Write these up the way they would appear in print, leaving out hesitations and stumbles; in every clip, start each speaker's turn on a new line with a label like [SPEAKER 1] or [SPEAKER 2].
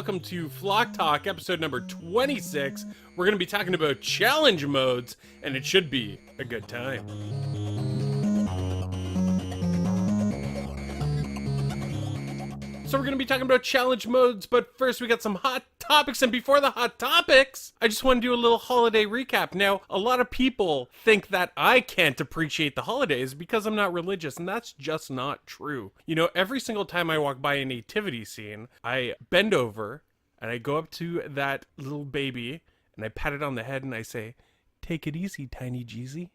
[SPEAKER 1] welcome to Flock Talk, episode number 26. We're going to be talking about challenge modes, and it should be a good time. So we're going to be talking about challenge modes, but first we got some hot topics, and before the hot topics, I just want to do a little holiday recap. Now, a lot of people think that I can't appreciate the holidays because I'm not religious, and that's just not true. You know, every single time I walk by a nativity scene, I bend over, and I go up to that little baby, and I pat it on the head, and I say, "Take it easy, tiny Jeezy."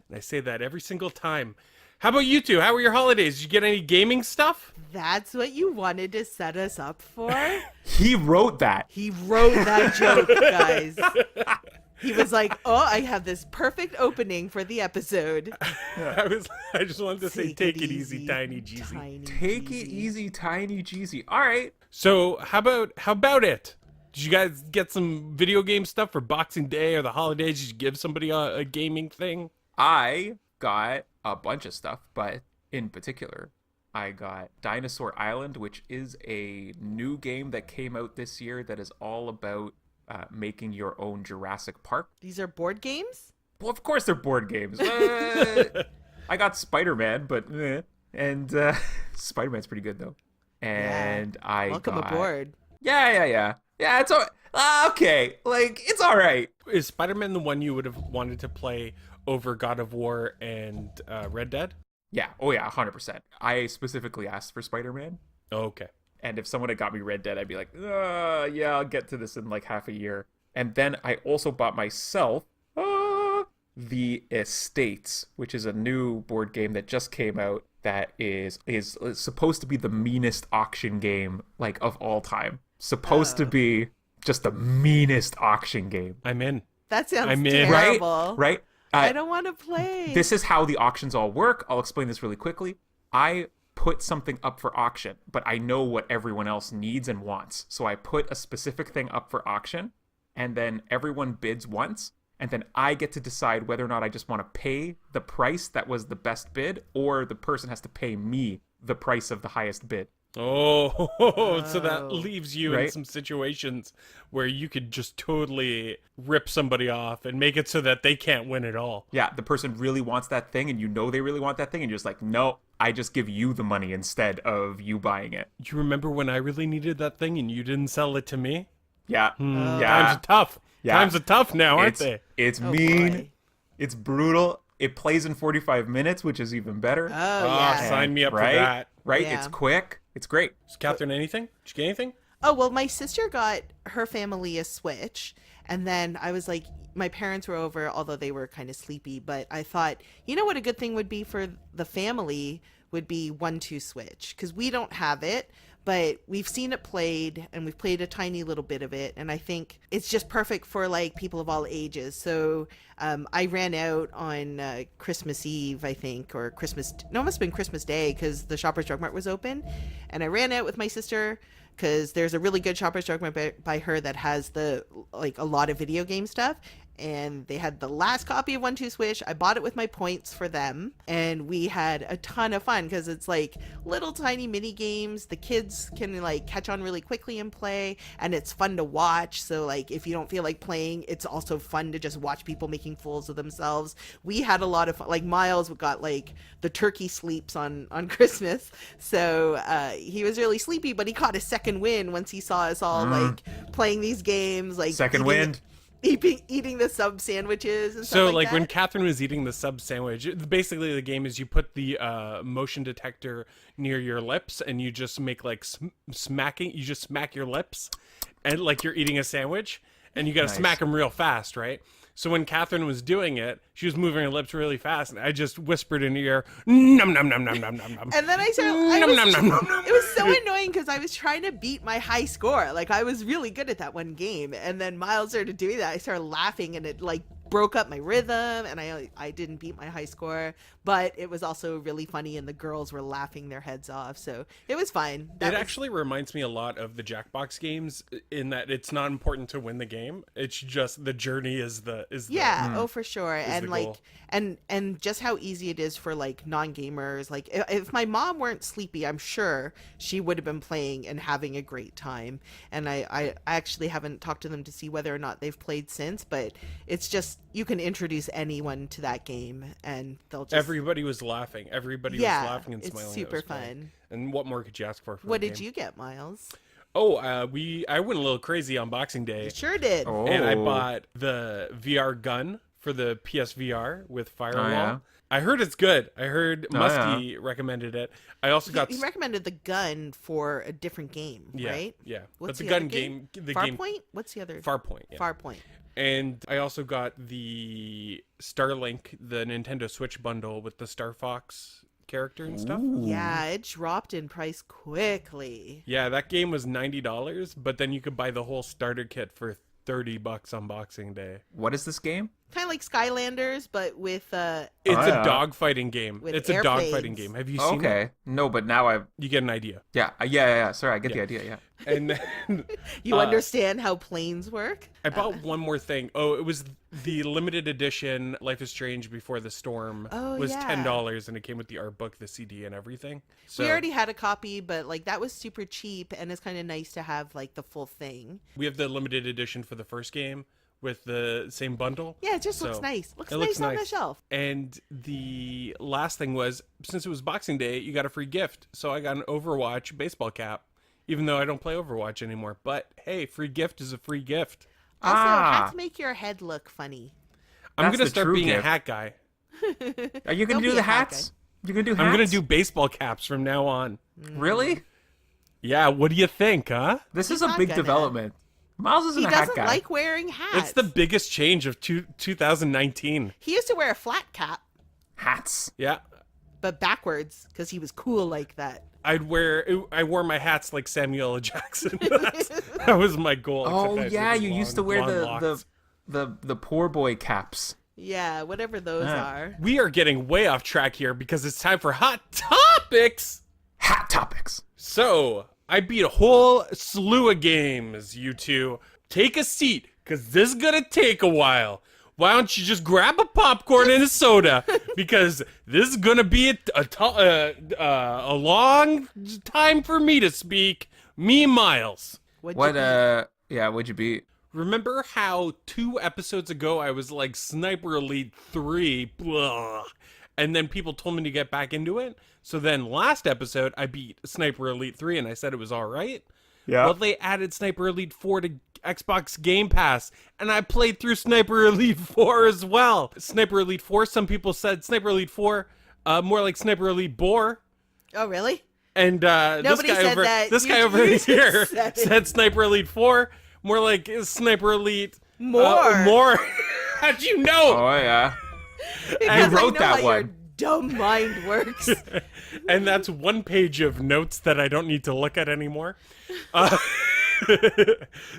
[SPEAKER 1] And I say that every single time. How about you two? How were your holidays? Did you get any gaming stuff?
[SPEAKER 2] That's what you wanted to set us up for?
[SPEAKER 3] He wrote that.
[SPEAKER 2] He wrote that joke, guys. He was like, oh, I have this perfect opening for the episode.
[SPEAKER 1] I just wanted to say, take it easy, tiny Jeezy.
[SPEAKER 3] Take it easy, tiny Jeezy. All right.
[SPEAKER 1] So how about it? Did you guys get some video game stuff for Boxing Day or the holidays? Did you give somebody a gaming thing?
[SPEAKER 3] I got a bunch of stuff, but in particular, I got Dinosaur Island, which is a new game that came out this year that is all about making your own Jurassic Park.
[SPEAKER 2] These are board games?
[SPEAKER 3] Well, of course they're board games. I got Spider-Man, but and Spider-Man's pretty good though. And yeah.
[SPEAKER 2] Welcome aboard.
[SPEAKER 3] Yeah. It's okay. Like, it's all right.
[SPEAKER 1] Is Spider-Man the one you would have wanted to play over God of War and Red Dead?
[SPEAKER 3] Yeah. Oh, yeah, 100%. I specifically asked for Spider-Man.
[SPEAKER 1] Oh, okay.
[SPEAKER 3] And if someone had got me Red Dead, I'd be like, yeah, I'll get to this in like half a year. And then I also bought myself The Estates, which is a new board game that just came out that is supposed to be the meanest auction game like of all time. Supposed to be just the meanest auction game.
[SPEAKER 1] I'm in.
[SPEAKER 2] That sounds terrible.
[SPEAKER 3] Right?
[SPEAKER 2] I don't want to play.
[SPEAKER 3] This is how the auctions all work. I'll explain this really quickly. I put something up for auction, but I know what everyone else needs and wants. So I put a specific thing up for auction, and then everyone bids once, and then I get to decide whether or not I just want to pay the price that was the best bid, or the person has to pay me the price of the highest bid.
[SPEAKER 1] Oh, so that leaves you
[SPEAKER 3] right?
[SPEAKER 1] in some situations where you could just totally rip somebody off and make it so that they can't win at all.
[SPEAKER 3] Yeah, the person really wants that thing and you know they really want that thing and you're just like, no, I just give you the money instead of you buying it.
[SPEAKER 1] You remember when I really needed that thing and you didn't sell it to me?
[SPEAKER 3] Yeah.
[SPEAKER 1] Yeah. Times are tough. Yeah. Times are tough now, aren't they?
[SPEAKER 3] It's mean. Boy. It's brutal. It plays in 45 minutes, which is even better.
[SPEAKER 2] Yeah.
[SPEAKER 1] Sign me up for that.
[SPEAKER 3] Right?
[SPEAKER 2] Yeah.
[SPEAKER 3] It's quick. It's great.
[SPEAKER 1] Is Kathryn anything? Did you get anything?
[SPEAKER 2] Oh, well, my sister got her family a Switch, and then I was like, my parents were over, although they were kind of sleepy, but I thought, you know what a good thing would be for the family would be 1-2 Switch, because we don't have it, but we've seen it played, and we've played a tiny little bit of it, and I think it's just perfect for, like, people of all ages. So I ran out on Christmas Eve, I think, or it must have been Christmas Day, because the Shoppers Drug Mart was open, and I ran out with my sister, because there's a really good Shoppers Drug Mart by her that has a lot of video game stuff, and they had the last copy of 1-2 Switch. I bought it with my points for them, and we had a ton of fun because it's like little tiny mini games. The kids can like catch on really quickly and play, and it's fun to watch. So like if you don't feel like playing, it's also fun to just watch people making fools of themselves. We had a lot of fun. Like Myles got like the turkey sleeps on Christmas, so he was really sleepy, but he caught a second win once he saw us all like playing these games. Like
[SPEAKER 3] second wind.
[SPEAKER 2] Eating the sub sandwiches and stuff
[SPEAKER 1] so
[SPEAKER 2] like that.
[SPEAKER 1] When Kathryn was eating the sub sandwich, basically the game is you put the motion detector near your lips and you just make like smacking, you just smack your lips and like you're eating a sandwich and you got to smack them real fast, right? So when Kathryn was doing it, she was moving her lips really fast, and I just whispered in her ear, "Num num num num num num num."
[SPEAKER 2] And then it was so annoying because I was trying to beat my high score. Like I was really good at that one game, and then Myles started doing that. I started laughing, and it like broke up my rhythm, and I didn't beat my high score, but it was also really funny, and the girls were laughing their heads off, so it was fine.
[SPEAKER 1] It actually reminds me a lot of the Jackbox games in that it's not important to win the game. It's just the journey is the
[SPEAKER 2] yeah, for sure. And
[SPEAKER 1] the
[SPEAKER 2] like
[SPEAKER 1] goal.
[SPEAKER 2] and just how easy it is for like non-gamers. Like if my mom weren't sleepy, I'm sure she would have been playing and having a great time. And I actually haven't talked to them to see whether or not they've played since, but it's just, you can introduce anyone to that game and they'll just...
[SPEAKER 1] Everybody was laughing. Everybody was laughing and smiling.
[SPEAKER 2] It's super
[SPEAKER 1] It was
[SPEAKER 2] fun.
[SPEAKER 1] fun. And what more could you ask for
[SPEAKER 2] What
[SPEAKER 1] a
[SPEAKER 2] did
[SPEAKER 1] game?
[SPEAKER 2] you get, Miles?
[SPEAKER 1] Oh, I went a little crazy on Boxing Day.
[SPEAKER 2] You sure did.
[SPEAKER 3] Oh.
[SPEAKER 1] And I bought the VR gun for the PSVR with Firewall.
[SPEAKER 3] yeah.
[SPEAKER 1] I heard it's good. I heard
[SPEAKER 3] Oh,
[SPEAKER 1] Muskie recommended it. I also got...
[SPEAKER 2] He recommended the gun for a different game,
[SPEAKER 1] yeah,
[SPEAKER 2] right?
[SPEAKER 1] Yeah.
[SPEAKER 2] What's
[SPEAKER 1] But
[SPEAKER 2] the
[SPEAKER 1] gun
[SPEAKER 2] other game?
[SPEAKER 1] The
[SPEAKER 2] Farpoint?
[SPEAKER 1] game...
[SPEAKER 2] What's the other?
[SPEAKER 1] Farpoint. Yeah.
[SPEAKER 2] Farpoint.
[SPEAKER 1] And I also got the Starlink, the Nintendo Switch bundle with the Star Fox character and stuff.
[SPEAKER 3] Ooh.
[SPEAKER 2] Yeah, it dropped in price quickly.
[SPEAKER 1] Yeah, that game was $90, but then you could buy the whole starter kit for $30 on Boxing Day.
[SPEAKER 3] What is this game?
[SPEAKER 2] Kind of like Skylanders, but with
[SPEAKER 1] It's
[SPEAKER 3] yeah.
[SPEAKER 1] a dogfighting game.
[SPEAKER 2] With
[SPEAKER 1] It's a
[SPEAKER 2] airplanes.
[SPEAKER 1] dogfighting game. Have you seen it?
[SPEAKER 3] Okay. No, but now I've...
[SPEAKER 1] You get an idea.
[SPEAKER 3] Yeah. Sorry, I get the idea, yeah.
[SPEAKER 1] And then
[SPEAKER 2] you understand how planes work.
[SPEAKER 1] I bought one more thing. Oh, it was the limited edition Life is Strange Before the Storm.
[SPEAKER 2] Oh,
[SPEAKER 1] was
[SPEAKER 2] yeah.
[SPEAKER 1] $10, and it came with the art book, the CD, and everything. So
[SPEAKER 2] We already had a copy, but like that was super cheap, and it's kind of nice to have like the full thing.
[SPEAKER 1] we have the limited edition for the first game with the same bundle.
[SPEAKER 2] Yeah, it just looks
[SPEAKER 1] So,
[SPEAKER 2] nice. Looks
[SPEAKER 1] it
[SPEAKER 2] nice
[SPEAKER 1] looks
[SPEAKER 2] on the
[SPEAKER 1] nice.
[SPEAKER 2] shelf.
[SPEAKER 1] And the last thing was, since it was Boxing Day, you got a free gift. So I got an Overwatch baseball cap, even though I don't play Overwatch anymore. But hey, free gift is a free gift.
[SPEAKER 2] Also,
[SPEAKER 3] Ah.
[SPEAKER 2] hats make your head look funny.
[SPEAKER 1] I'm
[SPEAKER 3] That's
[SPEAKER 1] going to
[SPEAKER 3] the
[SPEAKER 1] start
[SPEAKER 3] true
[SPEAKER 1] being
[SPEAKER 3] gift.
[SPEAKER 1] a hat guy.
[SPEAKER 3] Are you
[SPEAKER 2] Don't
[SPEAKER 3] going to do
[SPEAKER 2] be
[SPEAKER 3] the
[SPEAKER 2] a hat
[SPEAKER 3] hats? You're going to do hats?
[SPEAKER 1] I'm going to do baseball caps from now on.
[SPEAKER 3] Really?
[SPEAKER 1] Yeah, what do you think, huh?
[SPEAKER 3] This
[SPEAKER 2] He's
[SPEAKER 3] is a
[SPEAKER 2] not
[SPEAKER 3] big
[SPEAKER 2] gonna.
[SPEAKER 3] development. Miles isn't
[SPEAKER 2] He
[SPEAKER 3] a hat
[SPEAKER 2] doesn't
[SPEAKER 3] guy.
[SPEAKER 2] like wearing hats.
[SPEAKER 1] It's the biggest change of 2019.
[SPEAKER 2] He used to wear a flat cap,
[SPEAKER 3] hats.
[SPEAKER 1] Yeah.
[SPEAKER 2] but backwards, because he was cool like that.
[SPEAKER 1] I wore my hats like Samuel L. Jackson. that was my goal.
[SPEAKER 3] Oh
[SPEAKER 1] except I
[SPEAKER 3] yeah,
[SPEAKER 1] had
[SPEAKER 3] you used to
[SPEAKER 1] long-
[SPEAKER 3] wear
[SPEAKER 1] long
[SPEAKER 3] the
[SPEAKER 1] locks.
[SPEAKER 3] the poor boy caps.
[SPEAKER 2] Yeah, whatever those are.
[SPEAKER 1] We are getting way off track here because it's time for Hot Topics.
[SPEAKER 3] Hat topics.
[SPEAKER 1] So, I beat a whole slew of games, you two. Take a seat, because this is going to take a while. Why don't you just grab a popcorn and a soda? Because this is going to be a long time for me to speak. Me, Miles.
[SPEAKER 2] What'd
[SPEAKER 3] What
[SPEAKER 2] you eat?
[SPEAKER 3] yeah, what'd you beat?
[SPEAKER 1] Remember how 2 episodes ago I was like Sniper Elite 3, blah, and then people told me to get back into it? So then last episode I beat Sniper Elite 3 and I said it was alright.
[SPEAKER 3] Yeah.
[SPEAKER 1] Well, they added Sniper Elite 4 to Xbox Game Pass, and I played through Sniper Elite 4 as well. Sniper Elite 4, some people said Sniper Elite 4, more like Sniper Elite Bore.
[SPEAKER 2] Oh, really?
[SPEAKER 1] And this
[SPEAKER 2] Nobody
[SPEAKER 1] guy
[SPEAKER 2] said
[SPEAKER 1] over
[SPEAKER 2] that.
[SPEAKER 1] this
[SPEAKER 2] You-
[SPEAKER 1] guy over
[SPEAKER 2] you
[SPEAKER 1] here
[SPEAKER 2] said it.
[SPEAKER 1] said Sniper Elite 4, more like Sniper Elite
[SPEAKER 2] More.
[SPEAKER 1] more. How'd you know?
[SPEAKER 3] Oh yeah.
[SPEAKER 2] Because
[SPEAKER 3] wrote
[SPEAKER 2] I know
[SPEAKER 3] that
[SPEAKER 2] how
[SPEAKER 3] one.
[SPEAKER 2] your dumb mind works.
[SPEAKER 1] And that's one page of notes that I don't need to look at anymore.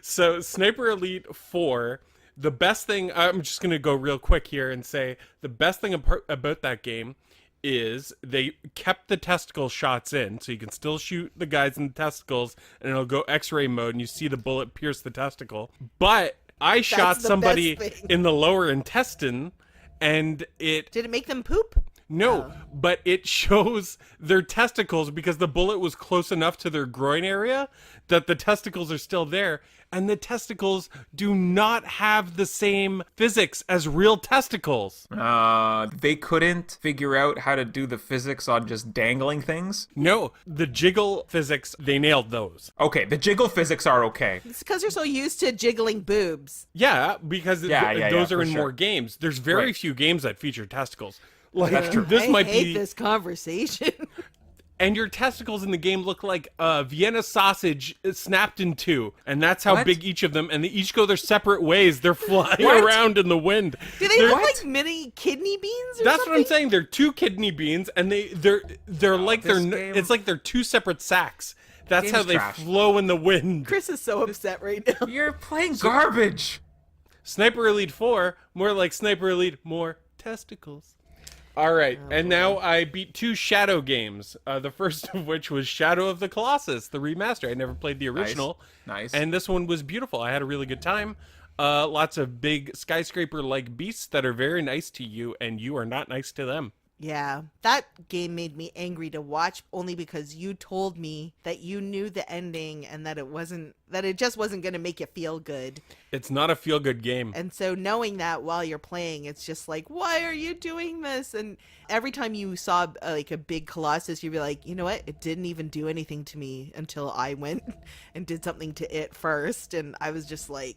[SPEAKER 1] So Sniper Elite 4, the best thing, I'm just going to go real quick here and say the best thing about that game is they kept the testicle shots in, so you can still shoot the guys in the testicles and it'll go x-ray mode and you see the bullet pierce the testicle. But I shot
[SPEAKER 2] the
[SPEAKER 1] somebody
[SPEAKER 2] best thing.
[SPEAKER 1] in the lower intestine and it
[SPEAKER 2] Did it make them poop?
[SPEAKER 1] no, but it shows their testicles because the bullet was close enough to their groin area that the testicles are still there. And the testicles do not have the same physics as real testicles.
[SPEAKER 3] They couldn't figure out how to do the physics on just dangling things.
[SPEAKER 1] No, the jiggle physics, they nailed those.
[SPEAKER 3] Okay, the jiggle physics are okay.
[SPEAKER 2] It's because you're so used to jiggling boobs.
[SPEAKER 1] Yeah, because those are
[SPEAKER 3] for
[SPEAKER 1] in
[SPEAKER 3] sure.
[SPEAKER 1] more games. There's very
[SPEAKER 3] Right.
[SPEAKER 1] few games that feature testicles. Like,
[SPEAKER 3] That's true.
[SPEAKER 1] this
[SPEAKER 2] I
[SPEAKER 1] might
[SPEAKER 2] hate
[SPEAKER 1] be...
[SPEAKER 2] this conversation.
[SPEAKER 1] And your testicles in the game look like a Vienna sausage snapped in two. And that's how
[SPEAKER 3] What?
[SPEAKER 1] big each of them, and they each go their separate ways. They're flying
[SPEAKER 3] What?
[SPEAKER 1] around in the wind.
[SPEAKER 2] Do they
[SPEAKER 1] They're-
[SPEAKER 2] look like mini kidney beans or
[SPEAKER 1] That's
[SPEAKER 2] something?
[SPEAKER 1] what I'm saying. They're 2 kidney beans, and they're like
[SPEAKER 3] this game-
[SPEAKER 1] it's like they're 2 separate sacks. That's
[SPEAKER 3] Game's
[SPEAKER 1] how they
[SPEAKER 3] trash.
[SPEAKER 1] flow in the wind.
[SPEAKER 2] Chris is so upset right now.
[SPEAKER 3] You're playing garbage.
[SPEAKER 1] Sniper Elite 4, more like Sniper Elite, more testicles. All right, and now I beat 2 Shadow games. The first of which was Shadow of the Colossus, the remaster. I never played the original.
[SPEAKER 3] Nice.
[SPEAKER 1] And this one was beautiful. I had a really good time. Lots of big skyscraper-like beasts that are very nice to you, and you are not nice to them.
[SPEAKER 2] Yeah, that game made me angry to watch only because you told me that you knew the ending and that it just wasn't going to make you feel good.
[SPEAKER 1] It's not a feel-good game.
[SPEAKER 2] And so knowing that while you're playing, it's just like, why are you doing this? And every time you saw like a big Colossus, you'd be like, you know what? It didn't even do anything to me until I went and did something to it first. And I was just like,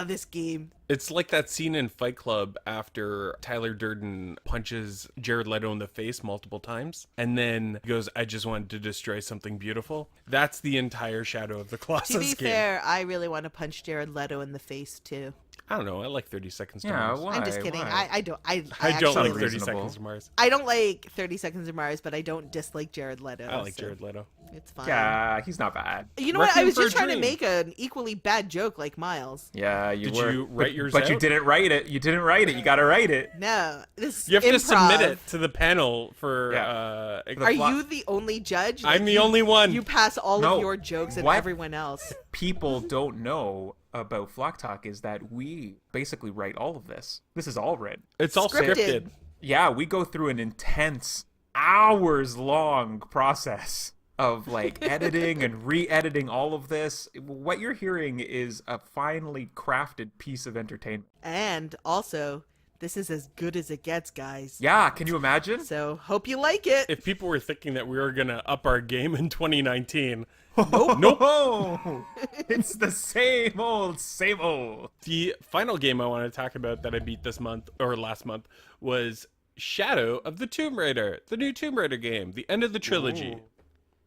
[SPEAKER 2] this game.
[SPEAKER 1] It's like that scene in Fight Club after Tyler Durden punches Jared Leto in the face multiple times and then goes, I just wanted to destroy something beautiful. That's the entire Shadow of the Colossus
[SPEAKER 2] To be
[SPEAKER 1] game.
[SPEAKER 2] fair, I really want to punch Jared Leto in the face too.
[SPEAKER 1] I don't know. I like 30 Seconds to
[SPEAKER 3] Yeah,
[SPEAKER 1] Mars.
[SPEAKER 3] why?
[SPEAKER 2] I'm just kidding.
[SPEAKER 3] Why?
[SPEAKER 2] I don't. I
[SPEAKER 1] I don't
[SPEAKER 2] actually-
[SPEAKER 1] like 30
[SPEAKER 3] reasonable.
[SPEAKER 1] Seconds to Mars.
[SPEAKER 2] I don't like 30 Seconds to Mars, but I don't dislike Jared Leto.
[SPEAKER 1] I like
[SPEAKER 2] so
[SPEAKER 1] Jared Leto.
[SPEAKER 2] It's fine.
[SPEAKER 3] Yeah, he's not bad.
[SPEAKER 2] You know what? I
[SPEAKER 1] Requiem
[SPEAKER 2] was
[SPEAKER 1] for a
[SPEAKER 2] just trying to
[SPEAKER 1] Dream.
[SPEAKER 2] make an equally bad joke like Miles.
[SPEAKER 3] Yeah, you
[SPEAKER 1] Did
[SPEAKER 3] were.
[SPEAKER 1] you write yours
[SPEAKER 3] But you
[SPEAKER 1] out?
[SPEAKER 3] didn't write it. You didn't write it. You gotta write it.
[SPEAKER 2] No, this
[SPEAKER 1] You have to
[SPEAKER 2] improv.
[SPEAKER 1] submit it to the panel for...
[SPEAKER 3] Yeah.
[SPEAKER 1] The
[SPEAKER 2] Are
[SPEAKER 1] plot.
[SPEAKER 2] you the only judge?
[SPEAKER 1] I'm the
[SPEAKER 2] you-
[SPEAKER 1] only one.
[SPEAKER 2] You pass all
[SPEAKER 3] No.
[SPEAKER 2] of your jokes and
[SPEAKER 3] What?
[SPEAKER 2] everyone else.
[SPEAKER 3] People don't know about Flock Talk is that we basically write all of this. This is all written.
[SPEAKER 1] It's all
[SPEAKER 2] Scripted.
[SPEAKER 1] scripted.
[SPEAKER 3] Yeah, we go through an intense, hours-long process of like editing and re-editing all of this. What you're hearing is a finely crafted piece of entertainment.
[SPEAKER 2] And also, this is as good as it gets, guys.
[SPEAKER 3] Yeah, can you imagine?
[SPEAKER 2] So hope you like it.
[SPEAKER 1] If people were thinking that we were going to up our game in 2019,
[SPEAKER 3] Nope. It's the same old, same old.
[SPEAKER 1] the final game I want to talk about that I beat this month or last month was Shadow of the Tomb Raider, the new Tomb Raider game, the end of the trilogy.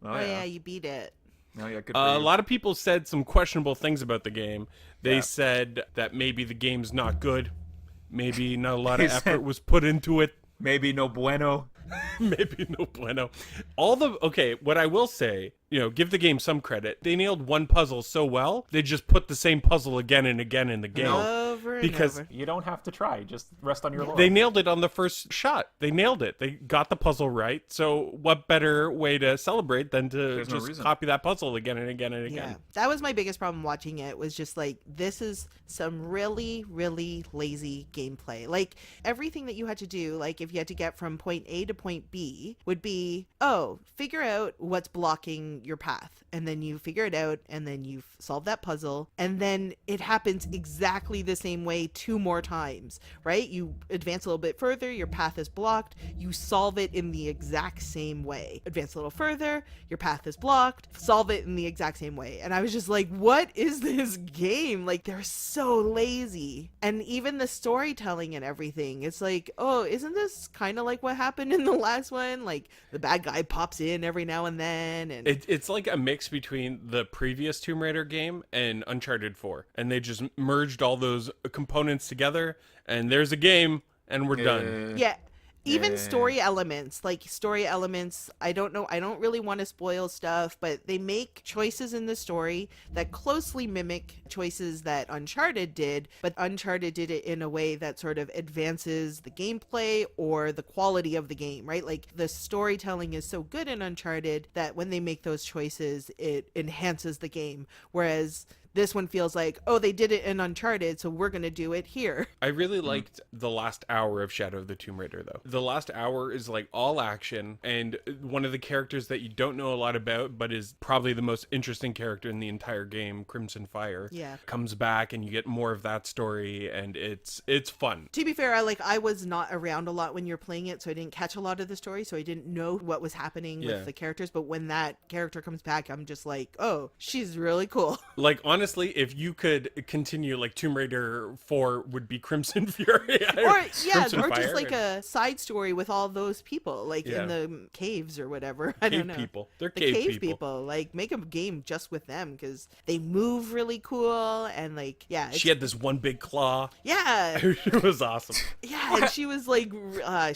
[SPEAKER 3] Oh,
[SPEAKER 2] Oh
[SPEAKER 3] yeah.
[SPEAKER 2] yeah, you beat it.
[SPEAKER 3] Oh, yeah, good for
[SPEAKER 1] A
[SPEAKER 3] you.
[SPEAKER 1] lot of people said some questionable things about the game. They
[SPEAKER 3] Yeah.
[SPEAKER 1] said that maybe the game's not good. Maybe not a lot of
[SPEAKER 3] They
[SPEAKER 1] effort
[SPEAKER 3] said-
[SPEAKER 1] was put into it.
[SPEAKER 3] Maybe no bueno.
[SPEAKER 1] Maybe no bueno. What I will say, give the game some credit. They nailed one puzzle so well, they just put the same puzzle again and again in the game.
[SPEAKER 2] Over and
[SPEAKER 1] Because
[SPEAKER 2] over.
[SPEAKER 3] You don't have to try. Just rest on your laurels.
[SPEAKER 1] they nailed it on the first shot. They nailed it. They got the puzzle right. So what better way to celebrate than to
[SPEAKER 3] There's no
[SPEAKER 1] just
[SPEAKER 3] reason.
[SPEAKER 1] copy that puzzle again and again and again?
[SPEAKER 2] Yeah, that was my biggest problem watching it, was just like, this is some really, really lazy gameplay. Like, everything that you had to do, like if you had to get from point A to point B, would be, figure out what's blocking your path. And then you figure it out, and then you solve that puzzle, and then it happens exactly the same way 2 more times, right? You advance a little bit further, your path is blocked, you solve it in the exact same way. Advance a little further, your path is blocked, solve it in the exact same way. And I was just like, what is this game? Like, they're so lazy. And even the storytelling and everything, it's like, isn't this kind of like what happened in the last one? Like, the bad guy pops in every now and then, and
[SPEAKER 1] It's like a mix between the previous Tomb Raider game and Uncharted 4. And they just merged all those components together, and there's a game, and we're done.
[SPEAKER 2] yeah. Even
[SPEAKER 3] Yeah.
[SPEAKER 2] story elements, I don't know, I don't really want to spoil stuff, but they make choices in the story that closely mimic choices that Uncharted did, but Uncharted did it in a way that sort of advances the gameplay or the quality of the game, right? Like, the storytelling is so good in Uncharted that when they make those choices, it enhances the game. Whereas this one feels like, they did it in Uncharted, so we're going to do it here.
[SPEAKER 1] I really liked the last hour of Shadow of the Tomb Raider, though. The last hour is like all action, and one of the characters that you don't know a lot about, but is probably the most interesting character in the entire game, Crimson Fire,
[SPEAKER 2] Yeah.
[SPEAKER 1] comes back, and you get more of that story, and it's fun.
[SPEAKER 2] To be fair, I was not around a lot when you're playing it, so I didn't catch a lot of the story, so I didn't know what was happening
[SPEAKER 1] Yeah.
[SPEAKER 2] with the characters. But when that character comes back, I'm just like, she's really cool.
[SPEAKER 1] Like, honestly, if you could continue, like, Tomb Raider 4 would be Crimson Fury.
[SPEAKER 2] Or
[SPEAKER 1] Crimson
[SPEAKER 2] or
[SPEAKER 1] Fire
[SPEAKER 2] just like
[SPEAKER 1] and
[SPEAKER 2] a side story with all those people, like
[SPEAKER 1] Yeah.
[SPEAKER 2] in the caves or whatever. I
[SPEAKER 1] cave
[SPEAKER 2] don't know.
[SPEAKER 1] people. They're
[SPEAKER 2] The
[SPEAKER 1] cave people.
[SPEAKER 2] like, make a game just with them because they move really cool, and like, yeah,
[SPEAKER 1] She had this one big claw.
[SPEAKER 2] yeah,
[SPEAKER 1] It was awesome.
[SPEAKER 2] yeah, and she was like,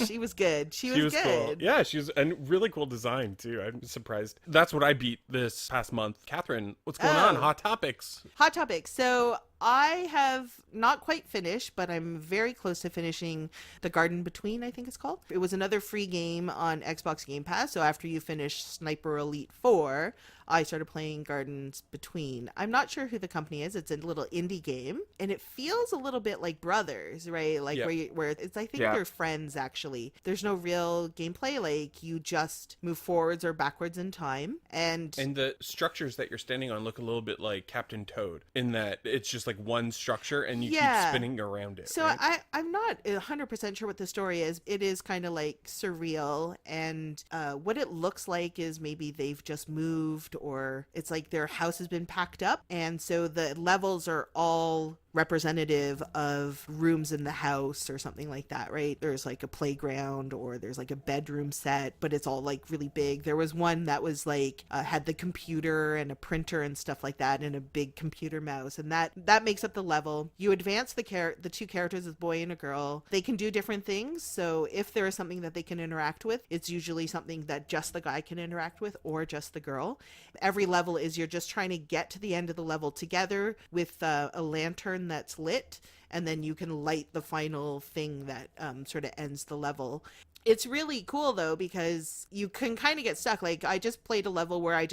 [SPEAKER 2] she was good. She was
[SPEAKER 1] Cool.
[SPEAKER 2] good.
[SPEAKER 1] Yeah, she was, and really cool design too. I'm surprised. That's what I beat this past month. Kathryn, what's going on?
[SPEAKER 2] Oh.
[SPEAKER 1] Hot topics.
[SPEAKER 2] Hot topic. So I have not quite finished, but I'm very close to finishing The Garden Between, I think it's called. It was another free game on Xbox Game Pass, so after you finish Sniper Elite 4, I started playing Gardens Between. I'm not sure who the company is. It's a little indie game, and it feels a little bit like Brothers, right? Like where it's, I think they're friends actually. There's no real gameplay. Like you just move forwards or backwards in time, and
[SPEAKER 1] the structures that you're standing on look a little bit like Captain Toad in that it's just like one structure and you keep spinning around it.
[SPEAKER 2] So
[SPEAKER 1] right?
[SPEAKER 2] I'm not 100% sure what the story is. It is kind of like surreal, and what it looks like is maybe they've just moved, or it's like their house has been packed up, and so the levels are all representative of rooms in the house or something like that, right? There's like a playground or there's like a bedroom set, but it's all like really big. There was one that was like had the computer and a printer and stuff like that, and a big computer mouse, and that makes up the level. You advance the two characters, a boy and a girl. They can do different things, so if there is something that they can interact with, it's usually something that just the guy can interact with or just the girl. Every level is you're just trying to get to the end of the level together with a lantern that's lit, and then you can light the final thing that sort of ends the level. It's really cool though, because you can kind of get stuck. Like I just played a level where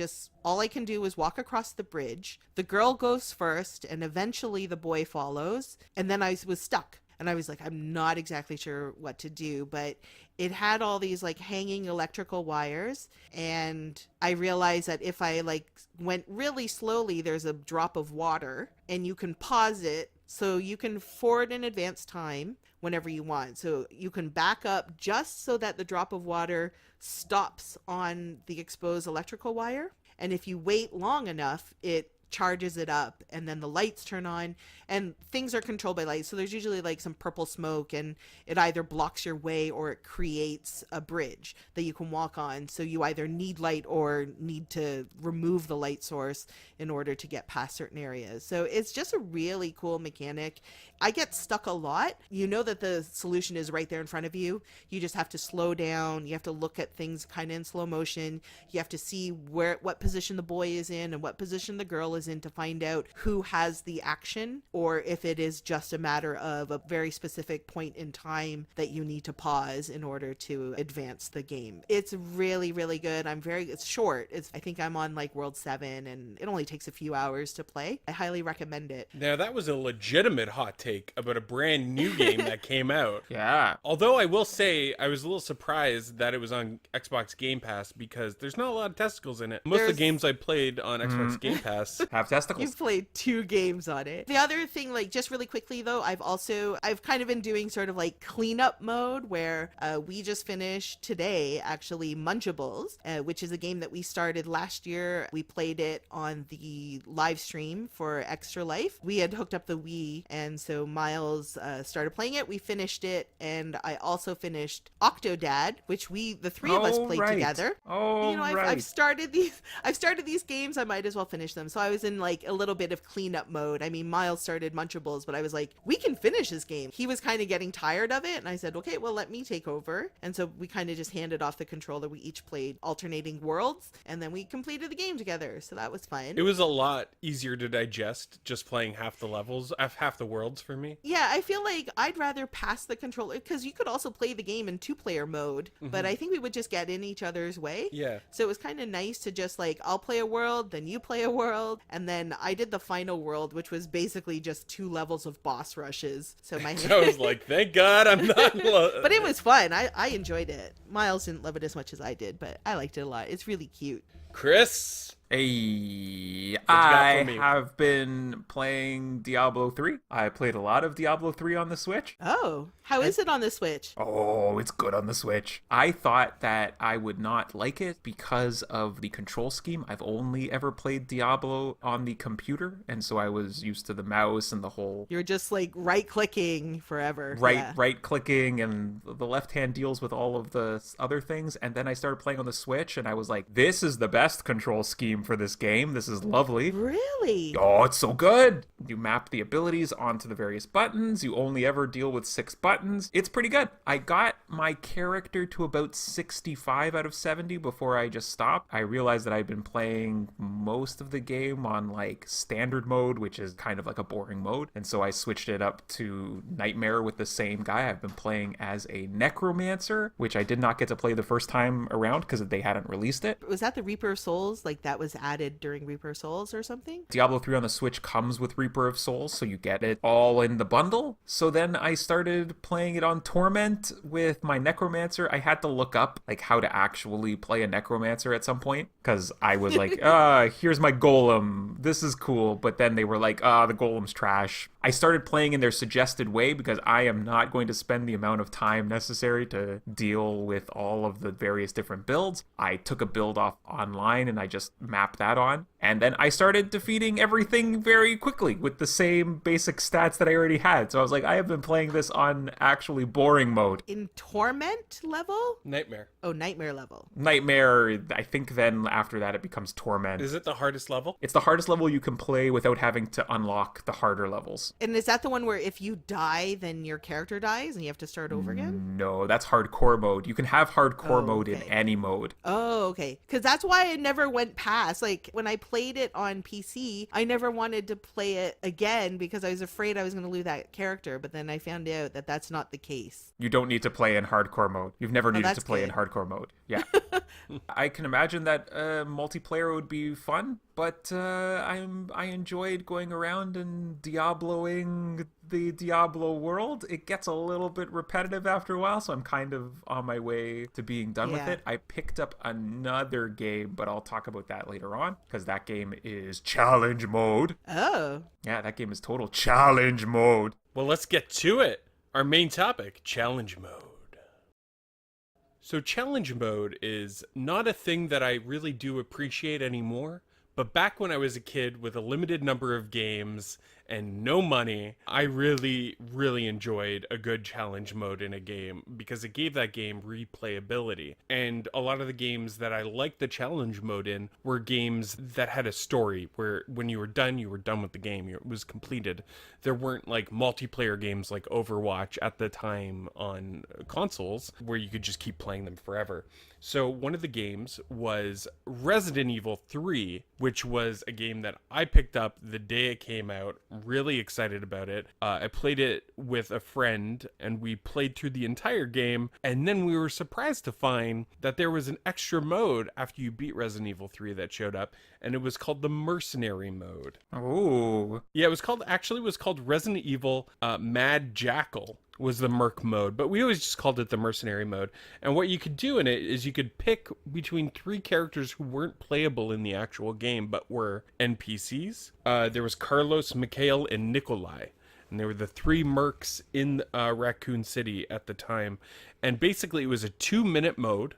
[SPEAKER 2] all I can do is walk across the bridge. The girl goes first and eventually the boy follows, and then I was stuck. And I was like, I'm not exactly sure what to do, but it had all these like hanging electrical wires. And I realized that if I like went really slowly, there's a drop of water, and you can pause it. So you can forward and advance time whenever you want. So you can back up just so that the drop of water stops on the exposed electrical wire. And if you wait long enough, it charges it up, and then the lights turn on, and things are controlled by lights. So there's usually like some purple smoke, and it either blocks your way or it creates a bridge that you can walk on. So you either need light or need to remove the light source in order to get past certain areas. So it's just a really cool mechanic. I get stuck a lot. You know that the solution is right there in front of you. You just have to slow down. You have to look at things kind of in slow motion. You have to see what position the boy is in and what position the girl is in to find out who has the action, or if it is just a matter of a very specific point in time that you need to pause in order to advance the game. It's really, really good. It's short. I think I'm on like World 7, and it only takes a few hours to play. I highly recommend it.
[SPEAKER 1] Now, that was a legitimate hot take about a brand new game that came out.
[SPEAKER 3] Yeah.
[SPEAKER 1] Although I will say I was a little surprised that it was on Xbox Game Pass, because there's not a lot of testicles in it. Most of the games I played on Xbox Game Pass
[SPEAKER 3] have testicles.
[SPEAKER 2] You've played 2 games on it. The other thing, like just really quickly though, I've kind of been doing sort of like cleanup mode, where we just finished today actually Munchables, which is a game that we started last year. We played it on the live stream for Extra Life. We had hooked up the Wii, and so Myles started playing it. We finished it, and I also finished Octodad, which the three of us played together. I've started these games. I might as well finish them. So I was in like a little bit of cleanup mode. I mean, Myles started Munchables, but I was like, we can finish this game. He was kind of getting tired of it, and I said, okay, well, let me take over. And so we kind of just handed off the controller. We each played alternating worlds, and then we completed the game together. So that was fun.
[SPEAKER 1] It was a lot easier to digest just playing half the levels, half the worlds for me.
[SPEAKER 2] Yeah, I feel like I'd rather pass the controller, because you could also play the game in 2-player mode, but I think we would just get in each other's way.
[SPEAKER 1] Yeah.
[SPEAKER 2] So it was kind of nice to just like, I'll play a world, then you play a world, and then I did the final world, which was basically just 2 levels of boss rushes. So I
[SPEAKER 1] was like, thank God I'm not.
[SPEAKER 2] But it was fun. I enjoyed it. Myles didn't love it as much as I did, but I liked it a lot. It's really cute.
[SPEAKER 1] Chris?
[SPEAKER 3] Hey, I have been playing Diablo 3. I played a lot of Diablo 3 on the Switch.
[SPEAKER 2] Oh, how is it on the Switch?
[SPEAKER 3] Oh, it's good on the Switch. I thought that I would not like it because of the control scheme. I've only ever played Diablo on the computer, and so I was used to the mouse and the whole...
[SPEAKER 2] You're just like right-clicking forever.
[SPEAKER 3] Right-clicking, and the left hand deals with all of the other things, and then I started playing on the Switch, and I was like, this is the best control scheme theme for this game. This is lovely.
[SPEAKER 2] Really?
[SPEAKER 3] Oh, it's so good. You map the abilities onto the various buttons. You only ever deal with 6 buttons. It's pretty good. I got my character to about 65 out of 70 before I just stopped. I realized that I'd been playing most of the game on like standard mode, which is kind of like a boring mode. And so I switched it up to Nightmare with the same guy. I've been playing as a Necromancer, which I did not get to play the first time around because they hadn't released it.
[SPEAKER 2] Was that the Reaper of Souls? Like that was added during Reaper of Souls or something?
[SPEAKER 3] Diablo 3 on the Switch comes with Reaper of Souls, so you get it all in the bundle. So then I started playing it on Torment with my Necromancer. I had to look up like how to actually play a Necromancer at some point because I was like, here's my golem. This is cool. But then they were like, the golem's trash. I started playing in their suggested way because I am not going to spend the amount of time necessary to deal with all of the various different builds. I took a build off online and I just mapped that on. And then I started defeating everything very quickly with the same basic stats that I already had. So I was like, I have been playing this on actually boring mode.
[SPEAKER 2] In Torment level?
[SPEAKER 1] Nightmare.
[SPEAKER 2] Oh, Nightmare level.
[SPEAKER 3] Nightmare, I think then after that it becomes Torment.
[SPEAKER 1] Is it the hardest level?
[SPEAKER 3] It's the hardest level you can play without having to unlock the harder levels.
[SPEAKER 2] And is that the one where if you die, then your character dies and you have to start over again?
[SPEAKER 3] No, that's hardcore mode. You can have hardcore mode in
[SPEAKER 2] okay.
[SPEAKER 3] any mode.
[SPEAKER 2] Oh, okay. Because that's why I never went past. Like, when I played it on PC, I never wanted to play it again because I was afraid I was going to lose that character. But then I found out that that's not the case.
[SPEAKER 3] You don't need to play in hardcore mode. You've never needed to play in hardcore mode. Yeah. I can imagine that multiplayer would be fun, but I enjoyed going around and Diabloing the Diablo world. It gets a little bit repetitive after a while, so I'm kind of on my way to being done with it. I picked up another game, but I'll talk about that later on, because that game is challenge mode.
[SPEAKER 2] Oh.
[SPEAKER 3] Yeah, that game is total challenge mode.
[SPEAKER 1] Well, let's get to it. Our main topic, challenge mode. So challenge mode is not a thing that I really do appreciate anymore, but back when I was a kid with a limited number of games and no money, I really, really enjoyed a good challenge mode in a game because it gave that game replayability. And a lot of the games that I liked the challenge mode in were games that had a story where when you were done with the game. It was completed. There weren't like multiplayer games like Overwatch at the time on consoles where you could just keep playing them forever. So one of the games was Resident Evil 3, which was a game that I picked up the day it came out. Really excited about it. I played it with a friend and we played through the entire game, and then we were surprised to find that there was an extra mode after you beat Resident Evil 3 that showed up, and it was called the Mercenary mode.
[SPEAKER 3] Oh.
[SPEAKER 1] Yeah, it was called Resident Evil Mad Jackal was the Merc mode, but we always just called it the Mercenary mode. And what you could do in it is you could pick between 3 characters who weren't playable in the actual game but were NPCs. There was Carlos, Mikhail, and Nikolai. And they were the 3 mercs in Raccoon City at the time. And basically it was a 2-minute mode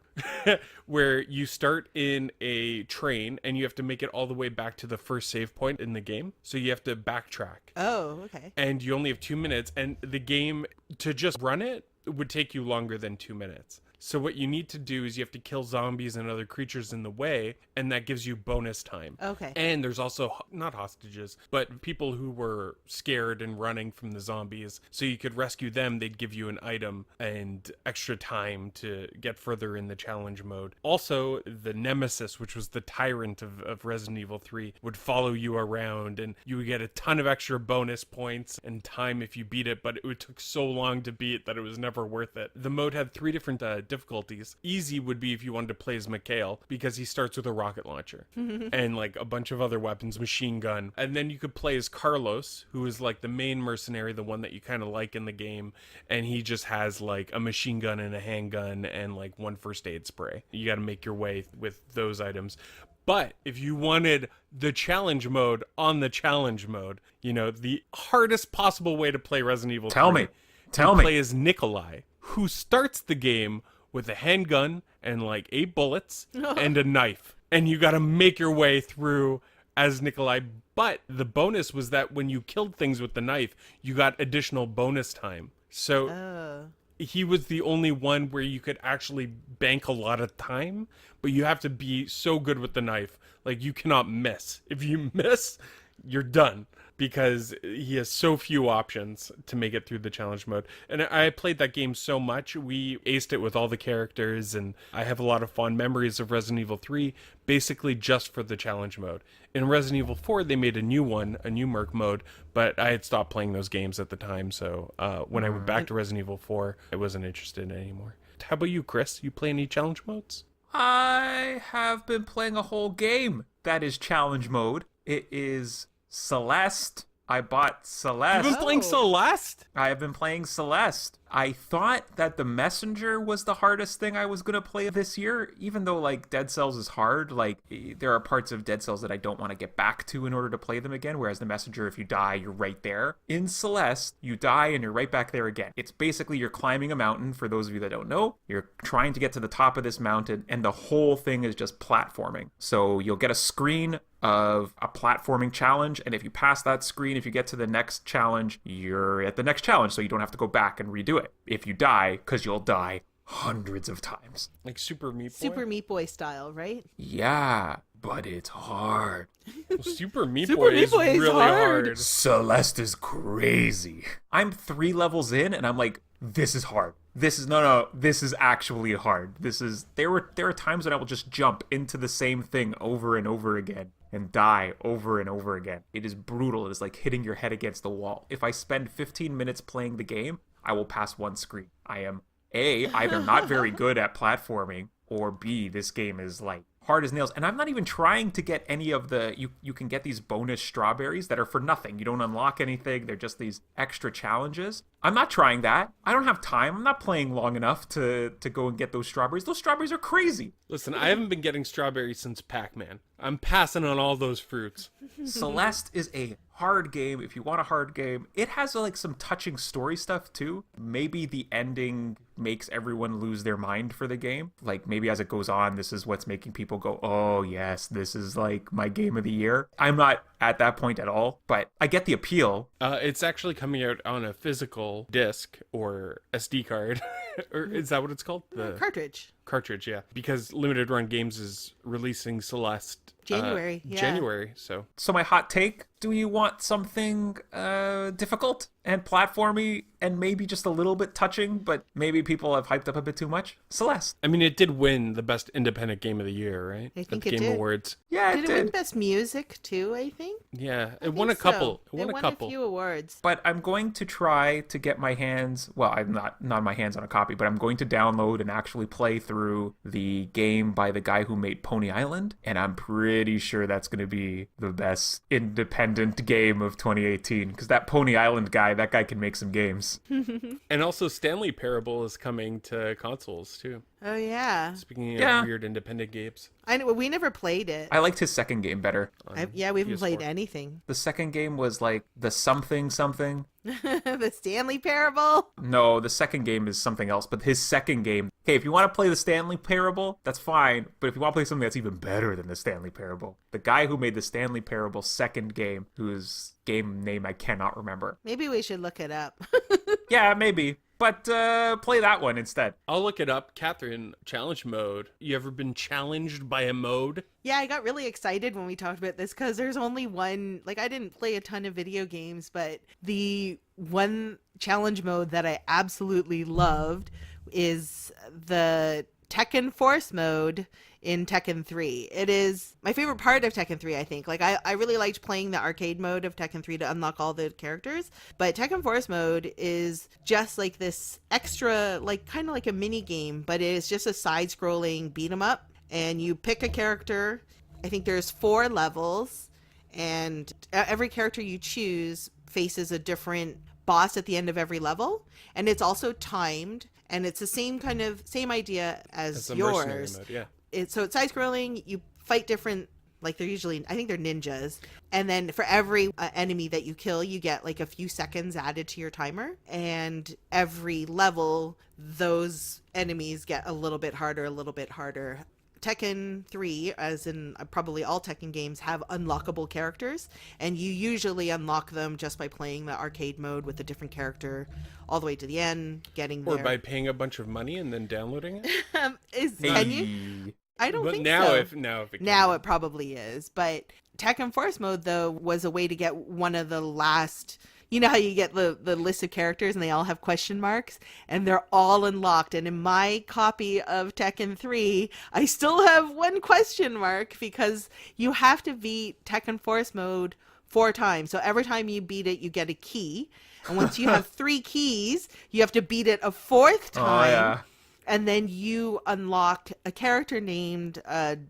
[SPEAKER 1] where you start in a train and you have to make it all the way back to the first save point in the game. So you have to backtrack.
[SPEAKER 2] Oh, okay.
[SPEAKER 1] And you only have 2 minutes, and the game, to just run it, would take you longer than 2 minutes. So what you need to do is you have to kill zombies and other creatures in the way, and that gives you bonus time.
[SPEAKER 2] Okay.
[SPEAKER 1] And there's also, not hostages, but people who were scared and running from the zombies. So you could rescue them, they'd give you an item and extra time to get further in the challenge mode. Also, the Nemesis, which was the tyrant of Resident Evil 3, would follow you around, and you would get a ton of extra bonus points and time if you beat it, but it took so long to beat that it was never worth it. The mode had 3 different difficulties. Easy would be if you wanted to play as Mikhail, because he starts with a rocket launcher and like a bunch of other weapons, machine gun. And then you could play as Carlos, who is like the main mercenary, the one that you kind of like in the game, and he just has like a machine gun and a handgun and like 1 first aid spray. You got to make your way with those items. But if you wanted the challenge mode on the challenge mode, you know, the hardest possible way to play Resident Evil 3,
[SPEAKER 3] Tell me.
[SPEAKER 1] play as Nikolai, who starts the game with a handgun and like 8 bullets and a knife. And you got to make your way through as Nikolai. But the bonus was that when you killed things with the knife, you got additional bonus time. So he was the only one where you could actually bank a lot of time, but you have to be so good with the knife. Like, you cannot miss. If you miss, you're done, because he has so few options to make it through the challenge mode. And I played that game so much. We aced it with all the characters, and I have a lot of fond memories of Resident Evil 3, basically just for the challenge mode. In Resident Evil 4, they made a new one, a new Merc mode, but I had stopped playing those games at the time, so when I went back to Resident Evil 4, I wasn't interested in it anymore. How about you, Chris? You play any challenge modes?
[SPEAKER 3] I have been playing a whole game that is challenge mode. It is Celeste. I bought Celeste.
[SPEAKER 1] You've been playing Celeste?
[SPEAKER 3] I have been playing Celeste. I thought that the Messenger was the hardest thing I was going to play this year, even though, like, Dead Cells is hard. Like, there are parts of Dead Cells that I don't want to get back to in order to play them again, whereas the Messenger, if you die, you're right there. In Celeste, you die and you're right back there again. It's basically you're climbing a mountain, for those of you that don't know. You're trying to get to the top of this mountain, and the whole thing is just platforming. So you'll get a screen of a platforming challenge, and if you pass that screen, if you get to the next challenge, you're at the next challenge, so you don't have to go back and redo it if you die, because you'll die hundreds of times.
[SPEAKER 1] Like Super Meat Boy?
[SPEAKER 2] Super Meat Boy style, right?
[SPEAKER 3] Yeah, but it's hard.
[SPEAKER 1] Well, Super Meat
[SPEAKER 2] Super
[SPEAKER 1] Boy
[SPEAKER 2] Meat
[SPEAKER 1] is
[SPEAKER 2] Boy is
[SPEAKER 1] really
[SPEAKER 2] hard.
[SPEAKER 1] hard.
[SPEAKER 3] Celeste is crazy. I'm 3 levels in, and I'm like, this is hard. This is actually hard. There are times when I will just jump into the same thing over and over again and die over and over again. It is brutal. It is like hitting your head against the wall. If I spend 15 minutes playing the game, I will pass one screen. I am A, either not very good at platforming, or B, this game is like hard as nails. And I'm not even trying to get any of the, you can get these bonus strawberries that are for nothing. You don't unlock anything. They're just these extra challenges. I'm not trying that. I don't have time. I'm not playing long enough to go and get those strawberries. Those strawberries are crazy.
[SPEAKER 1] Listen, I haven't been getting strawberries since Pac-Man. I'm passing on all those fruits.
[SPEAKER 3] Celeste is a hard game if you want a hard game. It has like some touching story stuff too. Maybe the ending makes everyone lose their mind for the game. Like, maybe as it goes on, this is what's making people go, oh yes, this is like my game of the year. I'm not at that point at all, but I get the appeal.
[SPEAKER 1] It's actually coming out on a physical disc or SD card. Or is that what it's called? The
[SPEAKER 2] Cartridge,
[SPEAKER 1] yeah. Because Limited Run Games is releasing Celeste
[SPEAKER 2] January, yeah.
[SPEAKER 1] January, so
[SPEAKER 3] my hot take, do you want something difficult and platformy and maybe just a little bit touching, but maybe people have hyped up a bit too much? Celeste.
[SPEAKER 1] I mean, it did win the best independent game of the year, right?
[SPEAKER 2] I think
[SPEAKER 1] At the
[SPEAKER 2] it
[SPEAKER 1] Game
[SPEAKER 2] did.
[SPEAKER 1] Awards.
[SPEAKER 3] Yeah,
[SPEAKER 2] Did it win Best Music too, I think?
[SPEAKER 1] Yeah, it
[SPEAKER 2] I
[SPEAKER 1] won a
[SPEAKER 2] think so.
[SPEAKER 1] couple. It won a couple.
[SPEAKER 2] A few awards.
[SPEAKER 3] But I'm going to try to get my hands, well, I'm not my hands on a copy, but I'm going to download and actually play through the game by the guy who made Pony Island, and I'm pretty sure that's going to be the best independent game of 2018, because that Pony Island guy, that guy can make some games.
[SPEAKER 1] And also Stanley Parable is coming to consoles too.
[SPEAKER 2] Oh yeah.
[SPEAKER 1] Speaking of weird independent games.
[SPEAKER 2] I know we never played it.
[SPEAKER 3] I liked his second game better.
[SPEAKER 2] We haven't
[SPEAKER 1] PS4.
[SPEAKER 2] played anything.
[SPEAKER 3] The second game was like the something.
[SPEAKER 2] The Stanley Parable.
[SPEAKER 3] No, the second game is something else, but his second game, okay, if you want to play the Stanley Parable, that's fine, but if you want to play something that's even better than the Stanley Parable, the guy who made the Stanley Parable second game, whose game name I cannot remember.
[SPEAKER 2] Maybe we should look it up.
[SPEAKER 3] Yeah, maybe. But play that one instead.
[SPEAKER 1] I'll look it up. Kathryn, challenge mode. You ever been challenged by a mode?
[SPEAKER 2] Yeah, I got really excited when we talked about this because there's only one, like, I didn't play a ton of video games, but the one challenge mode that I absolutely loved is the Tekken Force mode in Tekken 3. It is my favorite part of Tekken 3, I think. Like, I really liked playing the arcade mode of Tekken 3 to unlock all the characters, but Tekken Force mode is just like this extra, like, kind of like a mini game, but it is just a side-scrolling beat 'em up, and you pick a character. I think there's 4 levels, and every character you choose faces a different boss at the end of every level, and it's also timed, and it's the same idea as
[SPEAKER 1] That's a mercenary
[SPEAKER 2] yours.
[SPEAKER 1] mode, yeah.
[SPEAKER 2] So it's side-scrolling. You fight different, like, they're usually, I think they're ninjas. And then for every enemy that you kill, you get like a few seconds added to your timer. And every level, those enemies get a little bit harder. Tekken 3, as in probably all Tekken games, have unlockable characters, and you usually unlock them just by playing the arcade mode with a different character all the way to the end, getting
[SPEAKER 1] Or
[SPEAKER 2] there.
[SPEAKER 1] by paying a bunch of money and then downloading it.
[SPEAKER 2] Can you?
[SPEAKER 3] Hey.
[SPEAKER 2] I don't
[SPEAKER 1] But
[SPEAKER 2] think
[SPEAKER 1] now
[SPEAKER 2] so.
[SPEAKER 1] if it
[SPEAKER 2] Now
[SPEAKER 1] can.
[SPEAKER 2] it probably is. But Tekken Force mode, though, was a way to get one of the last... You know how you get the list of characters and they all have question marks? And they're all unlocked. And in my copy of Tekken 3, I still have one question mark because you have to beat Tekken Force mode 4 times. So every time you beat it, you get a key. And once you have 3 keys, you have to beat it a 4th time.
[SPEAKER 3] Oh, yeah.
[SPEAKER 2] And then you unlock a character named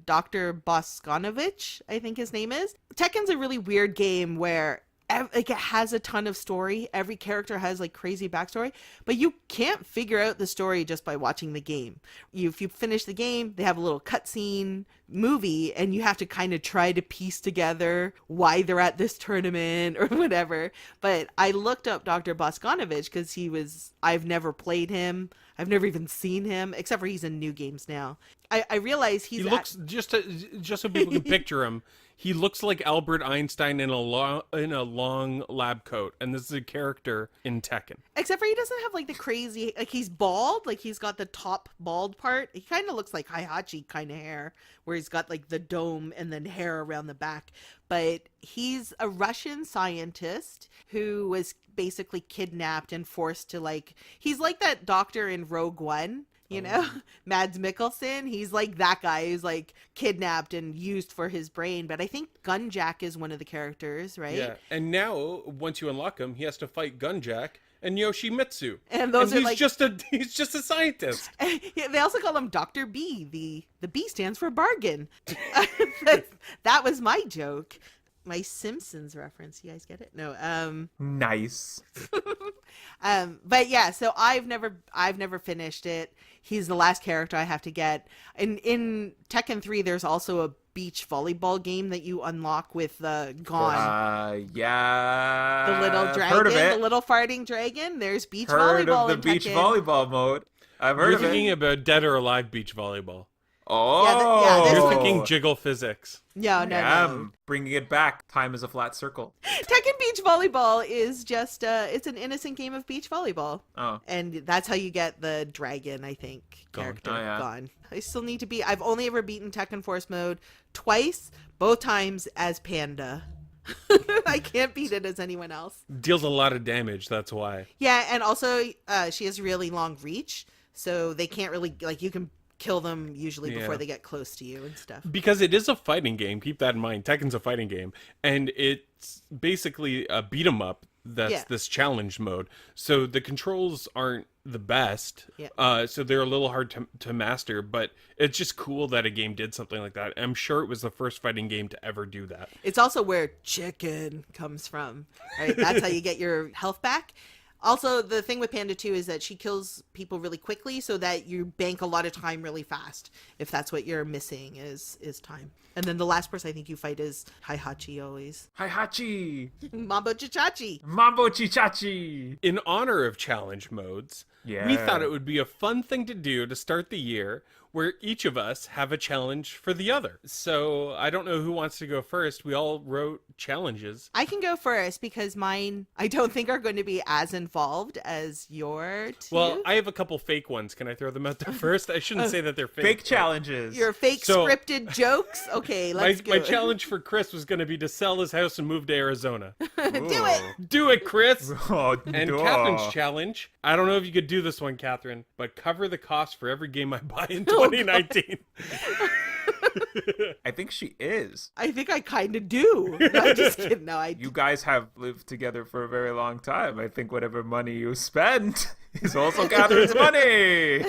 [SPEAKER 2] Dr. Boskanovich, I think his name is. Tekken's a really weird game where like it has a ton of story. Every character has like crazy backstory, but you can't figure out the story just by watching the game. If you finish the game, they have a little cutscene movie and you have to kind of try to piece together why they're at this tournament or whatever. But I looked up Dr. Boskanovich because I've never played him. I've never even seen him, except for he's in new games now. I realize
[SPEAKER 1] He looks just so people can picture him. He looks like Albert Einstein in a long lab coat, and this is a character in Tekken.
[SPEAKER 2] Except for he doesn't have like the crazy, like he's bald, like he's got the top bald part. He kind of looks like Heihachi kind of hair, where he's got like the dome and then hair around the back. But he's a Russian scientist who was basically kidnapped and forced to he's like that doctor in Rogue One. You know, Mads Mikkelsen, he's like that guy who's like kidnapped and used for his brain. But I think Gunjack is one of the characters, right?
[SPEAKER 1] Yeah, and now once you unlock him, he has to fight Gunjack and Yoshimitsu.
[SPEAKER 2] And those are
[SPEAKER 1] he's just a scientist.
[SPEAKER 2] They also call him Dr. B. The B stands for bargain. That was my joke. My Simpsons reference. You guys get it? No.
[SPEAKER 3] Nice.
[SPEAKER 2] But yeah, so I've never finished it. He's the last character I have to get. In Tekken 3, there's also a beach volleyball game that you unlock with Gon.
[SPEAKER 3] Yeah.
[SPEAKER 2] The little dragon,
[SPEAKER 3] Heard of it.
[SPEAKER 2] the little farting dragon. There's beach
[SPEAKER 3] Heard
[SPEAKER 2] volleyball
[SPEAKER 3] of the
[SPEAKER 2] in
[SPEAKER 3] beach
[SPEAKER 2] Tekken.
[SPEAKER 3] volleyball mode. I've heard
[SPEAKER 1] You're
[SPEAKER 3] of it.
[SPEAKER 1] thinking about Dead or Alive beach volleyball.
[SPEAKER 3] Oh.
[SPEAKER 2] this
[SPEAKER 1] You're
[SPEAKER 2] one-
[SPEAKER 1] thinking jiggle physics.
[SPEAKER 2] No.
[SPEAKER 3] I'm bringing it back. Time is a flat circle.
[SPEAKER 2] Tekken Beach Volleyball is just it's an innocent game of beach volleyball.
[SPEAKER 3] Oh.
[SPEAKER 2] And that's how you get the dragon, I think,
[SPEAKER 1] Gon.
[SPEAKER 2] character.
[SPEAKER 3] Oh, yeah.
[SPEAKER 2] Gon. I still need to be... I've only ever beaten Tekken Force mode twice, both times as Panda. I can't beat it as anyone else.
[SPEAKER 1] Deals a lot of damage, that's why.
[SPEAKER 2] Yeah, and also she has really long reach, so they can't really... you can kill them usually before
[SPEAKER 1] Yeah.
[SPEAKER 2] they get close to you and stuff.
[SPEAKER 1] Because it is a fighting game, keep that in mind. Tekken's a fighting game, and it's basically a beat 'em up that's this challenge mode. So the controls aren't the best.
[SPEAKER 2] Yeah.
[SPEAKER 1] So they're a little hard to master, but it's just cool that a game did something like that. I'm sure it was the first fighting game to ever do that.
[SPEAKER 2] It's also where chicken comes from, right? That's how you get your health back. Also, the thing with Panda 2 is that she kills people really quickly so that you bank a lot of time really fast, if that's what you're missing is time. And then the last person I think you fight is Heihachi always.
[SPEAKER 3] Heihachi.
[SPEAKER 2] Mambo Chichachi.
[SPEAKER 3] Mambo Chichachi.
[SPEAKER 1] In honor of challenge modes, we thought it would be a fun thing to do to start the year where each of us have a challenge for the other. So I don't know who wants to go first. We all wrote challenges.
[SPEAKER 2] I can go first because mine I don't think are going to be as involved as your two.
[SPEAKER 1] Well, I have a couple fake ones. Can I throw them out there first? I shouldn't say that they're fake.
[SPEAKER 3] Fake
[SPEAKER 1] but-
[SPEAKER 3] challenges.
[SPEAKER 2] your fake
[SPEAKER 1] So-
[SPEAKER 2] scripted jokes? Okay, let's go.
[SPEAKER 1] My challenge for Chris was going to be to sell his house and move to Arizona.
[SPEAKER 2] Do it.
[SPEAKER 1] Do it, Chris!
[SPEAKER 3] Oh,
[SPEAKER 1] And
[SPEAKER 3] duh.
[SPEAKER 1] Kathryn's challenge, I don't know if you could do this one, Kathryn, but cover the cost for every game I buy in
[SPEAKER 2] Oh,
[SPEAKER 1] 2019.
[SPEAKER 3] I think she is.
[SPEAKER 2] I think I kind of do. No, I'm just kidding. No, I
[SPEAKER 3] You guys have lived together for a very long time. I think whatever money you spend is also Kathryn's money.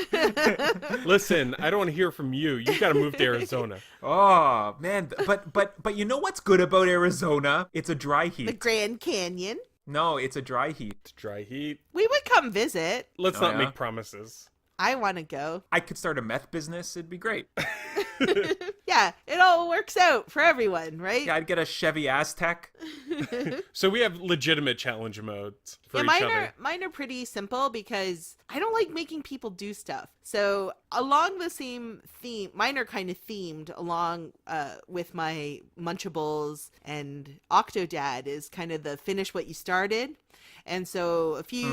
[SPEAKER 1] Listen, I don't want to hear from you. You got to move to Arizona.
[SPEAKER 3] Oh man, but you know what's good about Arizona? It's a dry
[SPEAKER 2] the
[SPEAKER 3] heat.
[SPEAKER 2] Grand Canyon.
[SPEAKER 3] No, it's a dry heat.
[SPEAKER 1] It's dry heat.
[SPEAKER 2] We would come visit.
[SPEAKER 1] Let's
[SPEAKER 3] Oh,
[SPEAKER 1] not
[SPEAKER 3] yeah?
[SPEAKER 1] make promises.
[SPEAKER 2] I want to go.
[SPEAKER 3] I could start a meth business. It'd be great.
[SPEAKER 2] Yeah, it all works out for everyone, right?
[SPEAKER 3] Yeah, I'd get a Chevy Aztec.
[SPEAKER 1] So we have legitimate challenge modes for
[SPEAKER 2] Yeah,
[SPEAKER 1] each other.
[SPEAKER 2] mine are pretty simple because I don't like making people do stuff. So along the same theme, mine are kind of themed along with my Munchables, and Octodad is kind of the finish what you started. And so a few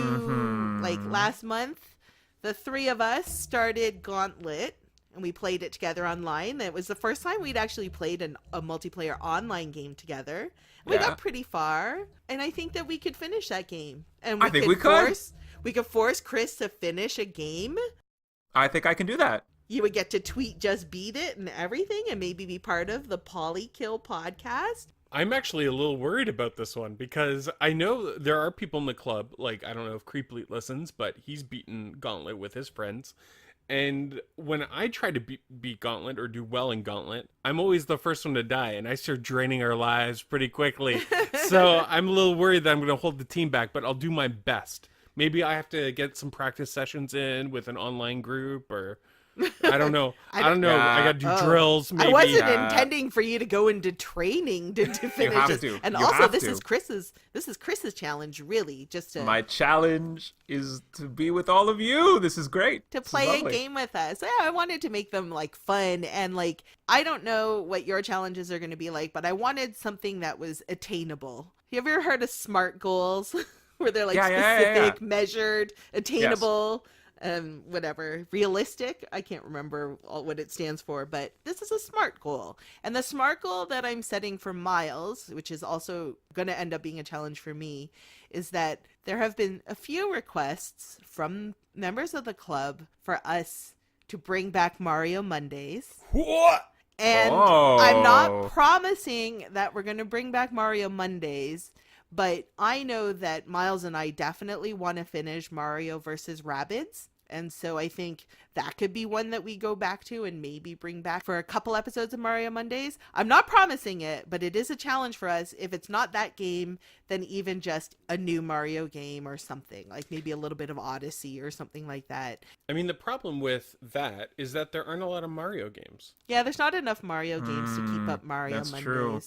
[SPEAKER 2] like last month, the three of us started Gauntlet. And we played it together online. It was the first time we'd actually played a multiplayer online game together. We got pretty far, and I think that we could finish that game. And
[SPEAKER 3] I think we could.
[SPEAKER 2] We could force Chris to finish a game.
[SPEAKER 3] I think I can do that.
[SPEAKER 2] You would get to tweet "Just Beat It" and everything, and maybe be part of the Polykill podcast.
[SPEAKER 1] I'm actually a little worried about this one because I know there are people in the club, like, I don't know if Creepleet listens, but he's beaten Gauntlet with his friends. And when I try to beat Gauntlet or do well in Gauntlet, I'm always the first one to die, and I start draining our lives pretty quickly. So I'm a little worried that I'm going to hold the team back, but I'll do my best. Maybe I have to get some practice sessions in with an online group, or I don't know. I don't know. I got to do drills. Maybe.
[SPEAKER 2] I wasn't intending for you to go into training to finish.
[SPEAKER 3] You have
[SPEAKER 2] it.
[SPEAKER 3] to.
[SPEAKER 2] And
[SPEAKER 3] You
[SPEAKER 2] also,
[SPEAKER 3] have
[SPEAKER 2] this
[SPEAKER 3] to.
[SPEAKER 2] is Chris's challenge, really, just to
[SPEAKER 3] My challenge is to be with all of you. This is great.
[SPEAKER 2] to
[SPEAKER 3] This is
[SPEAKER 2] play a
[SPEAKER 3] lovely.
[SPEAKER 2] game with us. Yeah, I wanted to make them like fun, and like I don't know what your challenges are going to be like, but I wanted something that was attainable. You ever heard of SMART goals, where they're like specific, measured, attainable? Whatever, realistic. I can't remember what it stands for, but this is a SMART goal. And the SMART goal that I'm setting for Myles, which is also going to end up being a challenge for me, is that there have been a few requests from members of the club for us to bring back Mario Mondays.
[SPEAKER 1] What?
[SPEAKER 2] And I'm not promising that we're going to bring back Mario Mondays, but I know that Myles and I definitely want to finish Mario versus Rabbids. And so I think that could be one that we go back to and maybe bring back for a couple episodes of Mario Mondays. I'm not promising it, but it is a challenge for us. If it's not that game, then even just a new Mario game or something, like maybe a little bit of Odyssey or something like that.
[SPEAKER 1] I mean, the problem with that is that there aren't a lot of Mario games.
[SPEAKER 2] Yeah, there's not enough Mario games to keep up Mario
[SPEAKER 3] that's
[SPEAKER 2] Mondays.
[SPEAKER 3] true.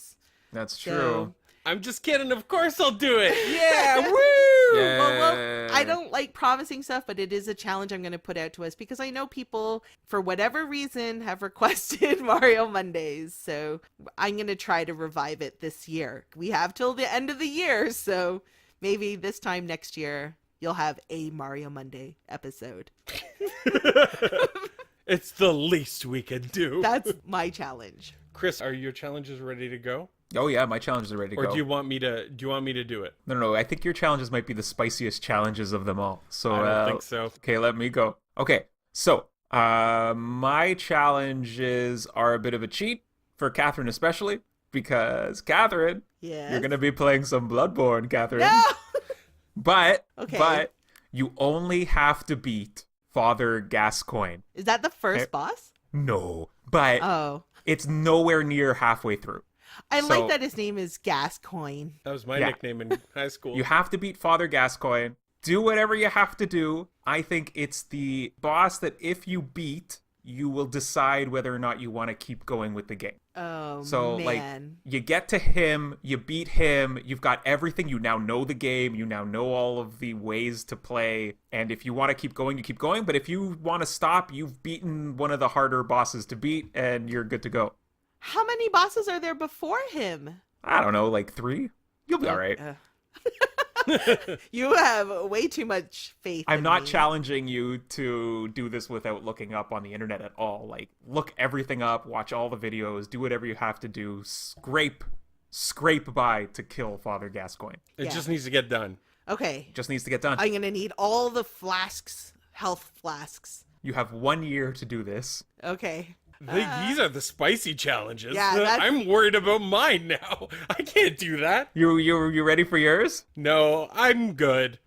[SPEAKER 3] That's
[SPEAKER 2] So-
[SPEAKER 3] true.
[SPEAKER 1] I'm just kidding. Of course I'll do it. Yeah, woo!
[SPEAKER 3] Yeah.
[SPEAKER 2] I don't like promising stuff, but it is a challenge I'm going to put out to us because I know people, for whatever reason, have requested Mario Mondays. So I'm going to try to revive it this year. We have till the end of the year, so maybe this time next year you'll have a Mario Monday episode.
[SPEAKER 1] It's the least we can do.
[SPEAKER 2] That's my challenge.
[SPEAKER 1] Chris, are your challenges ready to go?
[SPEAKER 3] Oh yeah, my challenges are ready to
[SPEAKER 1] Or
[SPEAKER 3] go.
[SPEAKER 1] do you want me to do it?
[SPEAKER 3] No. I think your challenges might be the spiciest challenges of them all. So
[SPEAKER 1] I don't think so.
[SPEAKER 3] Okay, let me go. Okay, so my challenges are a bit of a cheat for Kathryn especially because Kathryn,
[SPEAKER 2] Yes.
[SPEAKER 3] you're gonna be playing some Bloodborne, Kathryn.
[SPEAKER 2] No!
[SPEAKER 3] But
[SPEAKER 2] Okay.
[SPEAKER 3] you only have to beat Father Gascoigne.
[SPEAKER 2] Is that the first
[SPEAKER 3] Okay.
[SPEAKER 2] boss?
[SPEAKER 3] No, but
[SPEAKER 2] Oh.
[SPEAKER 3] it's nowhere near halfway through.
[SPEAKER 2] I
[SPEAKER 3] So-
[SPEAKER 2] like that his name is Gascoigne.
[SPEAKER 1] That was my
[SPEAKER 3] Yeah.
[SPEAKER 1] nickname in high school.
[SPEAKER 3] You have to beat Father Gascoigne. Do whatever you have to do. I think it's the boss that if you beat, you will decide whether or not you want to keep going with the game.
[SPEAKER 2] Oh,
[SPEAKER 3] So,
[SPEAKER 2] man.
[SPEAKER 3] like, you get to him, you beat him, you've got everything, you now know the game, you now know all of the ways to play, and if you want to keep going, you keep going, but if you want to stop, you've beaten one of the harder bosses to beat, and you're good to go.
[SPEAKER 2] How many bosses are there before him?
[SPEAKER 3] I don't know, like 3? You'll be alright.
[SPEAKER 2] You have way too much faith.
[SPEAKER 3] I'm
[SPEAKER 2] in
[SPEAKER 3] not
[SPEAKER 2] me.
[SPEAKER 3] challenging you to do this without looking up on the internet at all. Like, look everything up, watch all the videos, do whatever you have to do, scrape by to kill Father Gascoigne.
[SPEAKER 1] It
[SPEAKER 2] Yeah.
[SPEAKER 1] just needs to get done.
[SPEAKER 2] Okay,
[SPEAKER 3] Just needs to get done.
[SPEAKER 2] I'm gonna need all the flasks, health flasks.
[SPEAKER 3] You have 1 year to do this.
[SPEAKER 2] Okay.
[SPEAKER 1] These are the spicy challenges.
[SPEAKER 2] Yeah, that's-
[SPEAKER 1] I'm worried about mine now. I can't do that.
[SPEAKER 3] You ready for yours?
[SPEAKER 1] No, I'm good.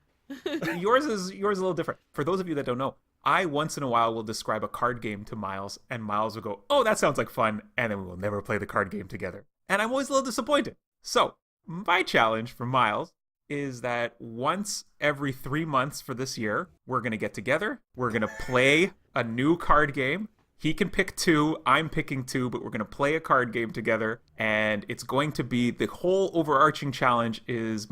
[SPEAKER 3] yours is a little different. For those of you that don't know, I once in a while will describe a card game to Myles, and Myles will go, "Oh, that sounds like fun," and then we will never play the card game together. And I'm always a little disappointed. So, my challenge for Myles is that once every 3 months for this year, we're going to get together, we're going to play a new card game. He can pick 2, I'm picking 2, but we're going to play a card game together. And it's going to be, the whole overarching challenge is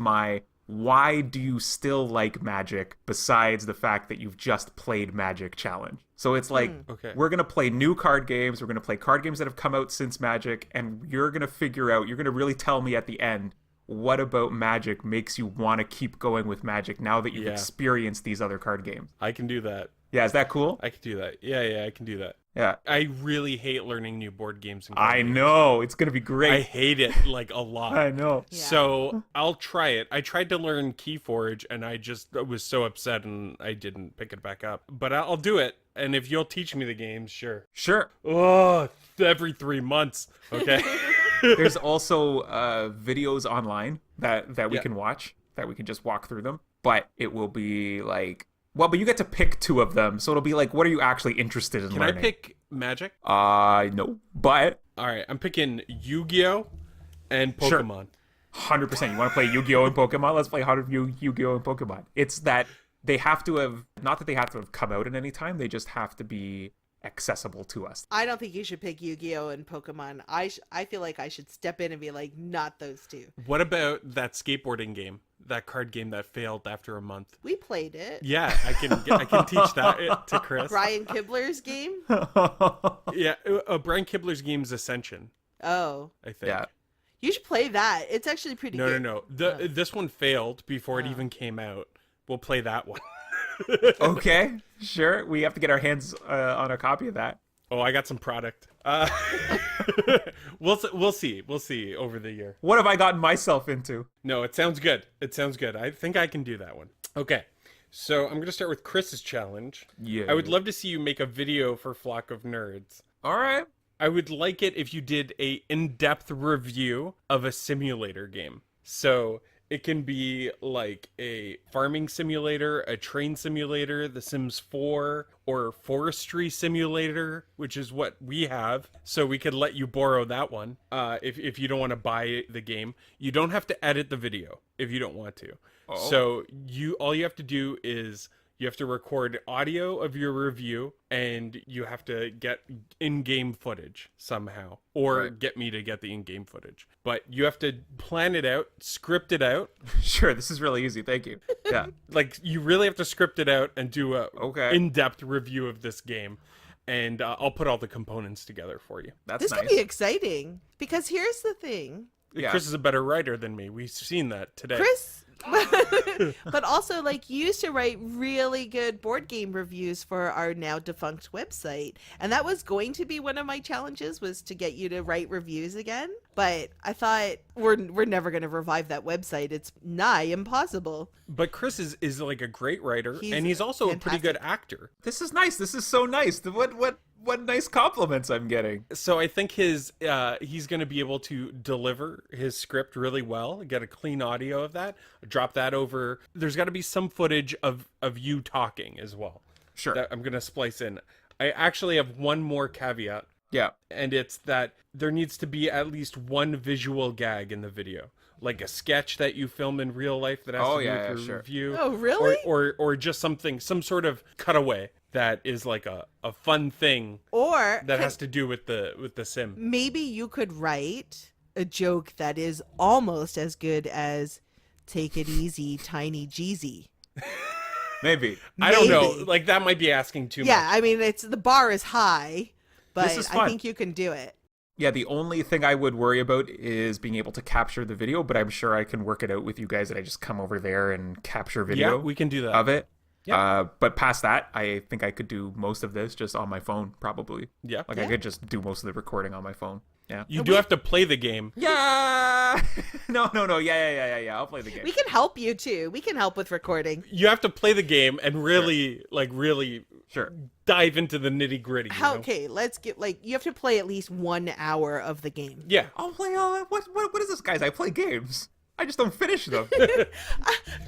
[SPEAKER 3] why do you still like Magic besides the fact that you've just played Magic challenge? So it's like,
[SPEAKER 1] Okay.
[SPEAKER 3] we're going to play new card games. We're going to play card games that have come out since Magic. And you're going to really tell me at the end, what about Magic makes you want to keep going with Magic now that you've experienced these other card games?
[SPEAKER 1] I can do that.
[SPEAKER 3] Yeah, is that cool?
[SPEAKER 1] I can do that. Yeah, I can do that.
[SPEAKER 3] Yeah.
[SPEAKER 1] I really hate learning new board games and card
[SPEAKER 3] I
[SPEAKER 1] games.
[SPEAKER 3] know. It's going to be great.
[SPEAKER 1] I hate it like a lot.
[SPEAKER 3] I know.
[SPEAKER 2] Yeah.
[SPEAKER 1] So I'll try it. I tried to learn Keyforge and I just was so upset and I didn't pick it back up. But I'll do it. And if you'll teach me the games, sure.
[SPEAKER 3] Sure.
[SPEAKER 1] Oh, every 3 months. Okay.
[SPEAKER 3] There's also videos online that we
[SPEAKER 1] Yeah.
[SPEAKER 3] can watch, that we can just walk through them. But it will be like, well, but you get to pick 2 of them. So it'll be like, what are you actually interested in
[SPEAKER 1] Can
[SPEAKER 3] learning?
[SPEAKER 1] I pick Magic?
[SPEAKER 3] No. But
[SPEAKER 1] All right, I'm picking Yu-Gi-Oh! And
[SPEAKER 3] Sure.
[SPEAKER 1] Pokemon.
[SPEAKER 3] 100%. You want to play Yu-Gi-Oh! And Pokemon? Let's play Yu-Gi-Oh! And Pokemon. It's that they have to have, not that they have to have come out at any time, they just have to be accessible to us.
[SPEAKER 2] I don't think you should pick Yu-Gi-Oh and Pokemon. I feel like I should step in and be like, not those 2.
[SPEAKER 1] What about that skateboarding game? That card game that failed after a month?
[SPEAKER 2] We played it.
[SPEAKER 1] Yeah, I can teach that to Chris.
[SPEAKER 2] Brian Kibler's game.
[SPEAKER 1] Yeah, Brian Kibler's game's Ascension,
[SPEAKER 2] Oh,
[SPEAKER 1] I think.
[SPEAKER 3] Yeah.
[SPEAKER 2] you should play that. It's actually pretty
[SPEAKER 1] No,
[SPEAKER 2] good.
[SPEAKER 1] no. This one failed before it even came out. We'll play that one.
[SPEAKER 3] Okay, sure. We have to get our hands on a copy of that.
[SPEAKER 1] Oh, I got some product. We'll see over the year.
[SPEAKER 3] What have I gotten myself into?
[SPEAKER 1] No, it sounds good. I think I can do that one. Okay. So I'm going to start with Chris's challenge.
[SPEAKER 3] Yeah.
[SPEAKER 1] I would love to see you make a video for Flock of Nerds.
[SPEAKER 3] All right.
[SPEAKER 1] I would like it if you did a in-depth review of a simulator game. So it can be like a farming simulator, a train simulator, The Sims 4, or forestry simulator, which is what we have. So we could let you borrow that one if you don't want to buy the game. You don't have to edit the video if you don't want to.
[SPEAKER 3] Oh.
[SPEAKER 1] So all you have to do is you have to record audio of your review and you have to get in-game footage somehow, or
[SPEAKER 3] Right.
[SPEAKER 1] get me to get the in-game footage. But you have to plan it out, script it out.
[SPEAKER 3] Sure, this is really easy. Thank you. Yeah.
[SPEAKER 1] Like, you really have to script it out and do a
[SPEAKER 3] Okay.
[SPEAKER 1] in-depth review of this game. And I'll put all the components together for you.
[SPEAKER 3] That's
[SPEAKER 2] This
[SPEAKER 3] nice.
[SPEAKER 2] could be exciting because here's the thing.
[SPEAKER 3] Yeah.
[SPEAKER 1] Chris is a better writer than me. We've seen that today.
[SPEAKER 2] Chris, but also like you used to write really good board game reviews for our now defunct website, and that was going to be one of my challenges, was to get you to write reviews again. But I thought we're never going to revive that website. It's nigh impossible.
[SPEAKER 1] But Chris is like a great writer,
[SPEAKER 2] He's
[SPEAKER 1] and he's also a pretty good actor.
[SPEAKER 3] This is nice. This is so nice. What nice compliments I'm getting.
[SPEAKER 1] So I think he's going to be able to deliver his script really well, get a clean audio of that, drop that over. There's got to be some footage of you talking as well.
[SPEAKER 3] Sure.
[SPEAKER 1] That I'm going to splice in. I actually have one more caveat,
[SPEAKER 3] Yeah.
[SPEAKER 1] and it's that there needs to be at least one visual gag in the video. Like a sketch that you film in real life that has
[SPEAKER 3] Oh,
[SPEAKER 1] to do
[SPEAKER 3] yeah,
[SPEAKER 1] with
[SPEAKER 3] yeah,
[SPEAKER 1] your
[SPEAKER 3] sure.
[SPEAKER 1] review.
[SPEAKER 2] Oh, really?
[SPEAKER 1] Or just some sort of cutaway that is like a fun thing
[SPEAKER 2] Or
[SPEAKER 1] that has to do with the sim.
[SPEAKER 2] maybe you could write a joke that is almost as good as "Take it easy, Tiny Jeezy."
[SPEAKER 3] Maybe.
[SPEAKER 1] I don't know.
[SPEAKER 2] Maybe.
[SPEAKER 1] Like, that might be asking too
[SPEAKER 2] Yeah,
[SPEAKER 1] much.
[SPEAKER 2] I mean, it's the bar is high, but
[SPEAKER 3] This is
[SPEAKER 2] I
[SPEAKER 3] fun.
[SPEAKER 2] think you can do it.
[SPEAKER 3] Yeah, the only thing I would worry about is being able to capture the video, but I'm sure I can work it out with you guys that I just come over there and capture video
[SPEAKER 1] Yeah, we can do that.
[SPEAKER 3] of it.
[SPEAKER 1] Yeah.
[SPEAKER 3] But past that, I think I could do most of this just on my phone, probably.
[SPEAKER 1] Yeah.
[SPEAKER 3] Like I could just do most of the recording on my phone. Yeah.
[SPEAKER 1] You do have to play the game.
[SPEAKER 3] Yeah. No. Yeah. I'll play the game.
[SPEAKER 2] We can help you too. We can help with recording.
[SPEAKER 1] You have to play the game and really,
[SPEAKER 3] Sure.
[SPEAKER 1] dive into the nitty gritty.
[SPEAKER 2] Okay, let's get you have to play at least 1 hour of the game.
[SPEAKER 1] Yeah.
[SPEAKER 3] I'll play. What is this, guys? I play games. I just don't finish them.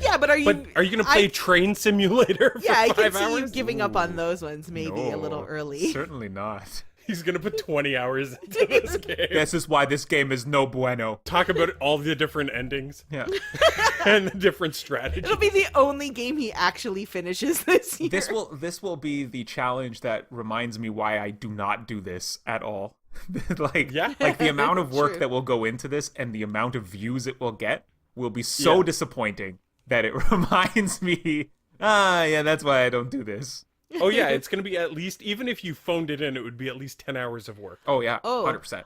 [SPEAKER 2] Yeah, but are you?
[SPEAKER 1] But are you going to play Train Simulator for
[SPEAKER 2] Yeah, I
[SPEAKER 1] 5
[SPEAKER 2] can see
[SPEAKER 1] hours?
[SPEAKER 2] you giving up on those ones maybe a little
[SPEAKER 3] No,
[SPEAKER 2] early.
[SPEAKER 3] Certainly not.
[SPEAKER 1] He's gonna put 20 hours into this game.
[SPEAKER 3] This is why this game is no bueno.
[SPEAKER 1] Talk about all the different endings
[SPEAKER 3] Yeah.
[SPEAKER 1] and the different strategies.
[SPEAKER 2] It'll be the only game he actually finishes this year.
[SPEAKER 3] This will be the challenge that reminds me why I do not do this at all. Like the amount of work
[SPEAKER 2] True.
[SPEAKER 3] that will go into this and the amount of views it will get will be so disappointing that it reminds me, that's why I don't do this.
[SPEAKER 1] Oh yeah, it's gonna be at least, even if you phoned it in, it would be at least 10 hours of work.
[SPEAKER 3] Oh yeah,
[SPEAKER 2] Oh.
[SPEAKER 3] 100%.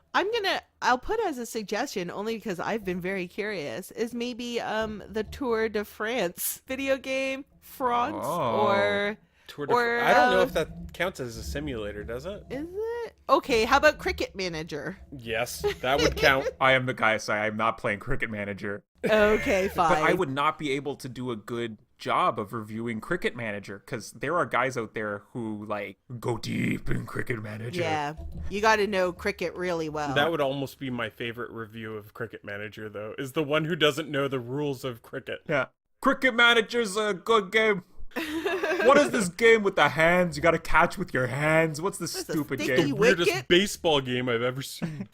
[SPEAKER 2] I'll put as a suggestion, only because I've been very curious, is maybe the Tour de France video game, France, or
[SPEAKER 1] I don't know if that counts as a simulator, does it?
[SPEAKER 2] is it? Okay, how about Cricket Manager?
[SPEAKER 1] Yes, that would count.
[SPEAKER 3] I am the guy say I'm not playing Cricket Manager.
[SPEAKER 2] Okay, fine.
[SPEAKER 3] But I would not be able to do a good job of reviewing Cricket Manager because there are guys out there who like go deep in Cricket Manager.
[SPEAKER 2] Yeah, you got to know cricket really well.
[SPEAKER 1] That would almost be my favorite review of Cricket Manager, though, is the one who doesn't know the rules of cricket.
[SPEAKER 3] Yeah. Cricket Manager's a good game. What is this game with the hands? You gotta catch with your hands. What's this
[SPEAKER 2] That's a
[SPEAKER 3] stupid
[SPEAKER 2] sticky
[SPEAKER 3] game?
[SPEAKER 2] wicket.
[SPEAKER 1] Weirdest baseball game I've ever seen.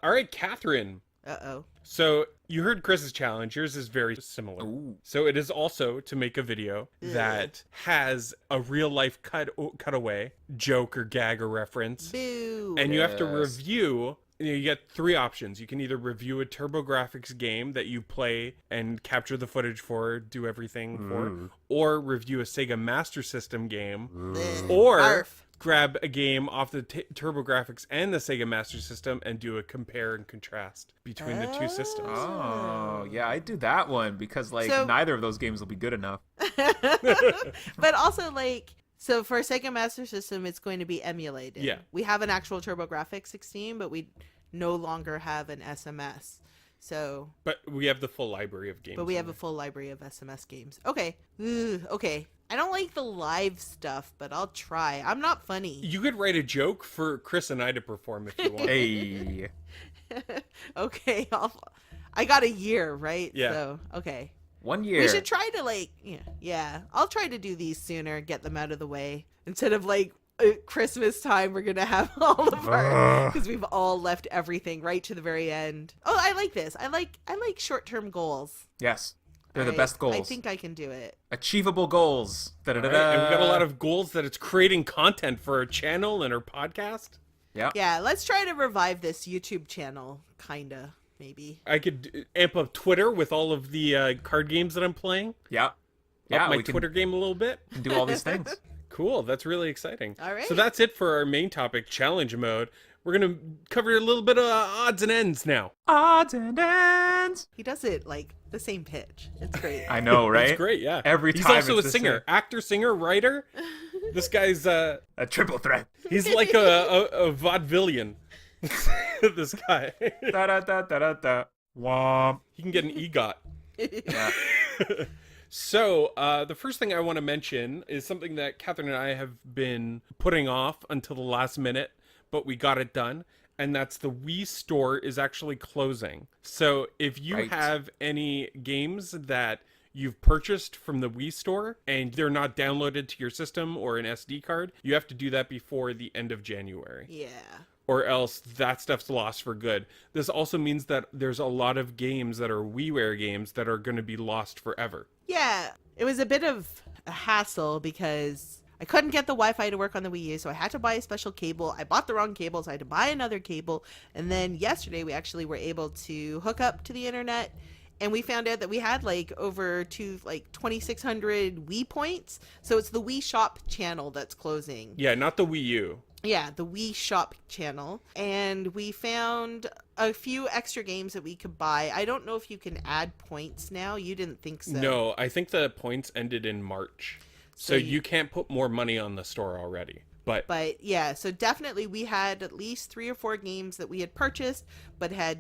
[SPEAKER 1] All right, Kathryn.
[SPEAKER 2] Uh-oh.
[SPEAKER 1] So you heard Chris's challenge. Yours is very similar.
[SPEAKER 3] Ooh.
[SPEAKER 1] So it is also to make a video that has a real life cutaway, joke or gag or reference.
[SPEAKER 2] Boo.
[SPEAKER 1] And you have to
[SPEAKER 3] Yes.
[SPEAKER 1] review. You get three options. You can either review a TurboGrafx game that you play and capture the footage for, do everything for, or review a Sega Master System game,
[SPEAKER 2] Bleh.
[SPEAKER 1] or
[SPEAKER 2] Arf.
[SPEAKER 1] grab a game off the TurboGrafx and the Sega Master System and do a compare and contrast between the two systems.
[SPEAKER 3] Oh, yeah, I'd do that one because like
[SPEAKER 2] So-
[SPEAKER 3] neither of those games will be good enough.
[SPEAKER 2] But also, like, so for Sega Master System, it's going to be emulated.
[SPEAKER 1] Yeah.
[SPEAKER 2] We have an actual TurboGrafx 16, but we no longer have an SMS. So,
[SPEAKER 1] But we have the full library of games.
[SPEAKER 2] but we have a full library of SMS games. Okay. Ugh, okay. I don't like the live stuff, but I'll try. I'm not funny.
[SPEAKER 1] You could write a joke for Chris and I to perform if you want.
[SPEAKER 3] Hey.
[SPEAKER 2] Okay. I got a year, right?
[SPEAKER 1] Yeah.
[SPEAKER 2] So, okay.
[SPEAKER 3] 1 year.
[SPEAKER 2] We should try to like, yeah. I'll try to do these sooner, get them out of the way instead of like Christmas time. We're gonna have all of our because we've all left everything right to the very end. Oh, I like this. I like short-term goals.
[SPEAKER 3] Yes. They're the
[SPEAKER 2] Alright,
[SPEAKER 3] best goals.
[SPEAKER 2] I think I can do it.
[SPEAKER 3] Achievable goals. Da-da-da-da.
[SPEAKER 1] Right, and we got a lot of goals that it's creating content for our channel and our podcast.
[SPEAKER 3] Yeah.
[SPEAKER 2] Yeah, let's try to revive this YouTube channel, kinda, maybe.
[SPEAKER 1] I could amp up Twitter with all of the card games that I'm playing.
[SPEAKER 3] Yeah. Yeah,
[SPEAKER 1] Up my
[SPEAKER 3] we can
[SPEAKER 1] Twitter game a little bit.
[SPEAKER 3] do all these things.
[SPEAKER 1] Cool, that's really exciting.
[SPEAKER 2] All right.
[SPEAKER 1] So that's it for our main topic, challenge mode. We're going to cover a little bit of odds and ends now.
[SPEAKER 3] Odds and ends.
[SPEAKER 2] He does it like the same pitch. It's great.
[SPEAKER 3] I know, right?
[SPEAKER 1] It's great, yeah.
[SPEAKER 3] Every
[SPEAKER 1] He's
[SPEAKER 3] time
[SPEAKER 1] also
[SPEAKER 3] it's
[SPEAKER 1] a
[SPEAKER 3] the
[SPEAKER 1] singer,
[SPEAKER 3] same.
[SPEAKER 1] actor, singer, writer. This guy's,
[SPEAKER 3] A triple threat.
[SPEAKER 1] he's like a vaudevillian. This guy.
[SPEAKER 3] Da-da-da-da-da-da. Womp.
[SPEAKER 1] He can get an EGOT.
[SPEAKER 3] Yeah.
[SPEAKER 1] So, the first thing I want to mention is something that Kathryn and I have been putting off until the last minute, but we got it done. And that's the Wii store is actually closing. So if you
[SPEAKER 3] Right.
[SPEAKER 1] have any games that you've purchased from the Wii store and they're not downloaded to your system or an SD card, you have to do that before the end of January.
[SPEAKER 2] Yeah.
[SPEAKER 1] Or else that stuff's lost for good. This also means that there's a lot of games that are WiiWare games that are going to be lost forever.
[SPEAKER 2] Yeah, it was a bit of a hassle because I couldn't get the Wi-Fi to work on the Wii U, so I had to buy a special cable. I bought the wrong cable, so I had to buy another cable. And then yesterday, we actually were able to hook up to the internet, and we found out that we had like over 2,600 Wii points. So it's the Wii Shop channel that's closing.
[SPEAKER 1] Yeah, not the Wii U.
[SPEAKER 2] Yeah, the Wii Shop channel. And we found a few extra games that we could buy. I don't know if you can add points now. You didn't think so.
[SPEAKER 1] No, I think the points ended in March. So you can't put more money on the store already. But
[SPEAKER 2] yeah, so definitely we had at least 3 or 4 games that we had purchased but had,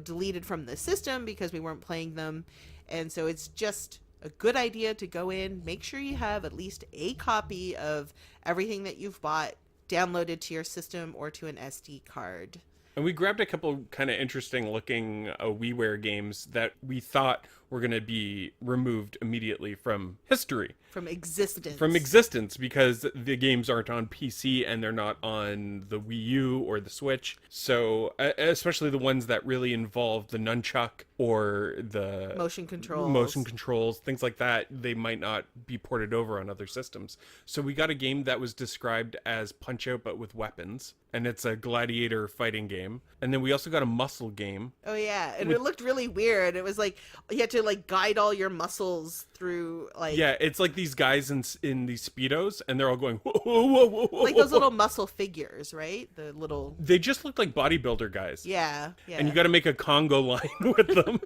[SPEAKER 2] deleted from the system because we weren't playing them. And so it's just a good idea to go in, make sure you have at least a copy of everything that you've bought downloaded to your system or to an SD card.
[SPEAKER 1] and we grabbed a couple kind of interesting looking WiiWare games that we thought were going to be removed immediately from history.
[SPEAKER 2] From existence.
[SPEAKER 1] From existence, because the games aren't on PC and they're not on the Wii U or the Switch. So, especially the ones that really involve the nunchuck or the
[SPEAKER 2] motion controls,
[SPEAKER 1] things like that, they might not be ported over on other systems. So we got a game that was described as Punch-Out but with weapons, and it's a gladiator fighting game. And then we also got a muscle game.
[SPEAKER 2] Oh yeah, and it looked really weird. It was like you had to like guide all your muscles through like
[SPEAKER 1] Yeah, it's like these guys in these Speedos, and they're all going whoa, whoa, whoa, whoa, whoa,
[SPEAKER 2] like those little muscle figures, right? The little
[SPEAKER 1] They just look like bodybuilder guys.
[SPEAKER 2] yeah.
[SPEAKER 1] And you got to make a Congo line with them.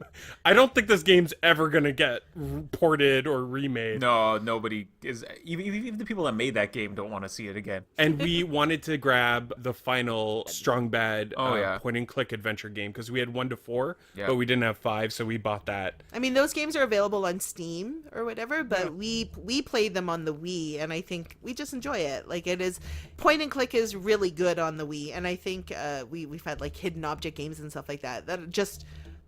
[SPEAKER 1] I don't think this game's ever gonna get ported or remade.
[SPEAKER 3] No, nobody is. Even the people that made that game don't want to see it again.
[SPEAKER 1] And we wanted to grab the final Strong Bad
[SPEAKER 3] yeah.
[SPEAKER 1] point and click adventure game because we had 1 to 4,
[SPEAKER 3] Yeah.
[SPEAKER 1] but we didn't have 5, so we bought that.
[SPEAKER 2] I mean, those games are available on Steam or whatever, but we played them on the Wii, and I think we just enjoy it. Like, it is point and click is really good on the Wii, and I think we've had like hidden object games and stuff like that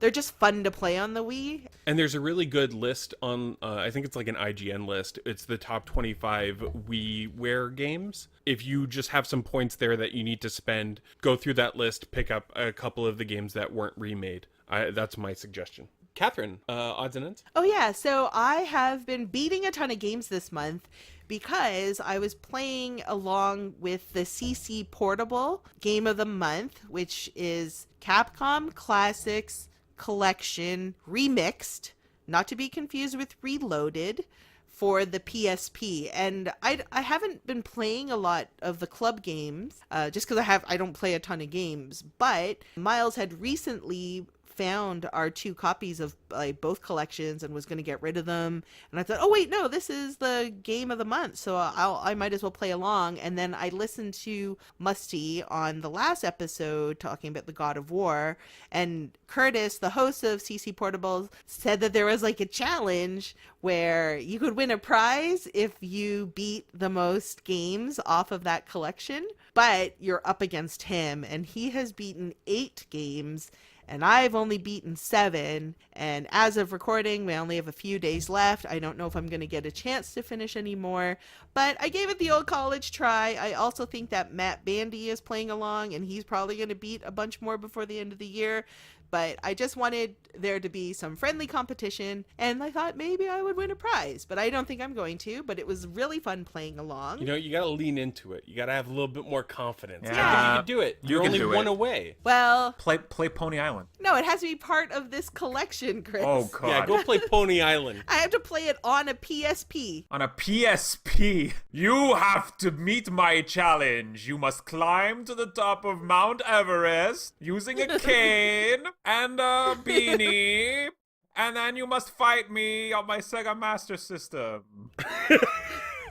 [SPEAKER 2] they're just fun to play on the Wii.
[SPEAKER 1] And there's a really good list on, I think it's like an IGN list. It's the top 25 WiiWare games. If you just have some points there that you need to spend, go through that list, pick up a couple of the games that weren't remade. That's my suggestion. Kathryn, odds and ends?
[SPEAKER 2] Oh yeah, so I have been beating a ton of games this month because I was playing along with the CC Portable Game of the Month, which is Capcom Classics Collection Remixed, not to be confused with Reloaded, for the PSP. And I haven't been playing a lot of the club games, just because I don't play a ton of games, but Myles had recently found our 2 copies of both collections and was going to get rid of them, and I thought, oh wait, no, this is the game of the month, so I might as well play along. And then I listened to Musty on the last episode talking about the God of War, and Curtis, the host of CC Portables, said that there was like a challenge where you could win a prize if you beat the most games off of that collection, but you're up against him, and he has beaten 8 games and I've only beaten 7, and as of recording, we only have a few days left. I don't know if I'm going to get a chance to finish anymore, but I gave it the old college try. I also think that Matt Bandy is playing along, and he's probably going to beat a bunch more before the end of the year. But I just wanted there to be some friendly competition, and I thought maybe I would win a prize, but I don't think I'm going to. But it was really fun playing along.
[SPEAKER 1] You know, you got to lean into it. You got to have a little bit more confidence.
[SPEAKER 3] Yeah.
[SPEAKER 1] I think you can do it. You're only one away.
[SPEAKER 2] Well,
[SPEAKER 3] Play Pony Island.
[SPEAKER 2] no, it has to be part of this collection, Chris.
[SPEAKER 3] Oh god.
[SPEAKER 1] Yeah, go play Pony Island.
[SPEAKER 2] I have to play it on a PSP.
[SPEAKER 3] On a PSP, you have to meet my challenge. You must climb to the top of Mount Everest using a cane and a beanie, and then you must fight me on my Sega Master System.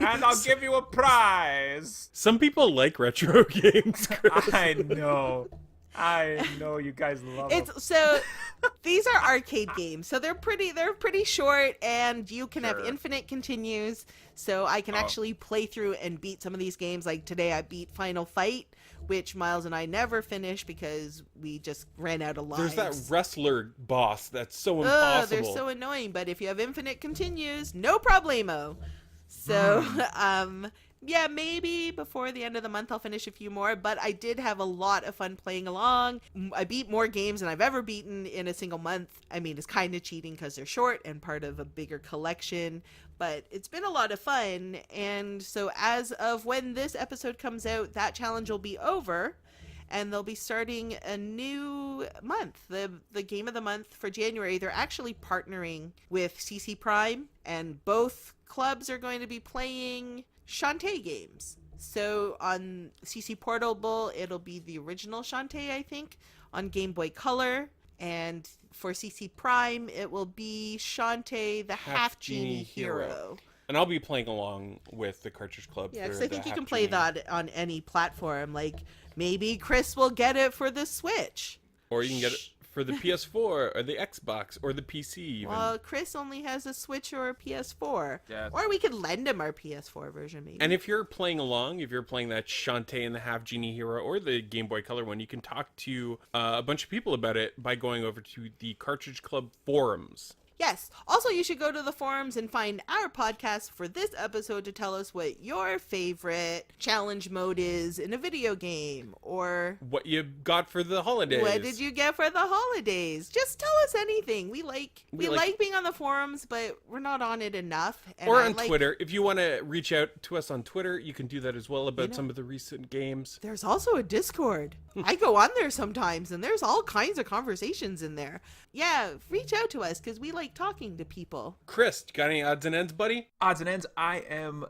[SPEAKER 3] And I'll give you a prize.
[SPEAKER 1] Some people like retro games, Chris.
[SPEAKER 3] I know you guys love them.
[SPEAKER 2] So these are arcade games, so they're pretty short, and you can have
[SPEAKER 3] Sure.
[SPEAKER 2] infinite continues, so I can actually play through and beat some of these games. Like today I beat Final Fight, which Myles and I never finished because we just ran out of lives.
[SPEAKER 1] There's that wrestler boss that's so impossible.
[SPEAKER 2] They're so annoying, but if you have infinite continues, no problemo. So, yeah, maybe before the end of the month I'll finish a few more, but I did have a lot of fun playing along. I beat more games than I've ever beaten in a single month. I mean, it's kind of cheating because they're short and part of a bigger collection, but it's been a lot of fun. And so as of when this episode comes out, that challenge will be over, and they'll be starting a new month, the game of the month for January. They're actually partnering with CC Prime, and both clubs are going to be playing Shantae games. So on CC Portable, it'll be the original Shantae, I think, on Game Boy Color. And for CC Prime, it will be Shantae the Half Genie Hero.
[SPEAKER 1] And I'll be playing along with the Cartridge Club.
[SPEAKER 2] Yeah,
[SPEAKER 1] for
[SPEAKER 2] because I
[SPEAKER 1] the
[SPEAKER 2] think you
[SPEAKER 1] Half
[SPEAKER 2] can play
[SPEAKER 1] Genie.
[SPEAKER 2] that on any platform. Like, maybe Chris will get it for the Switch.
[SPEAKER 1] Or you can get it for the PS4 or the Xbox or the PC even.
[SPEAKER 2] Well, Chris only has a Switch or a PS4.
[SPEAKER 3] Yeah.
[SPEAKER 2] Or we could lend him our PS4 version, maybe.
[SPEAKER 1] And if you're playing along, if you're playing that Shantae and the Half Genie Hero or the Game Boy Color one, you can talk to a bunch of people about it by going over to the Cartridge Club forums.
[SPEAKER 2] Yes. Also, you should go to the forums and find our podcast for this episode to tell us what your favorite challenge mode is in a video game, or
[SPEAKER 1] What you got for the holidays?
[SPEAKER 2] what did you get for the holidays? Just tell us anything. We like being on the forums, but we're not on it enough. And
[SPEAKER 1] Or on Twitter. If you want to reach out to us on Twitter, you can do that as well about some of the recent games.
[SPEAKER 2] There's also a Discord. I go on there sometimes, and there's all kinds of conversations in there. Yeah, reach out to us because we like talking to people.
[SPEAKER 1] Chris, you got any odds and ends, buddy?
[SPEAKER 3] Odds and ends, I am,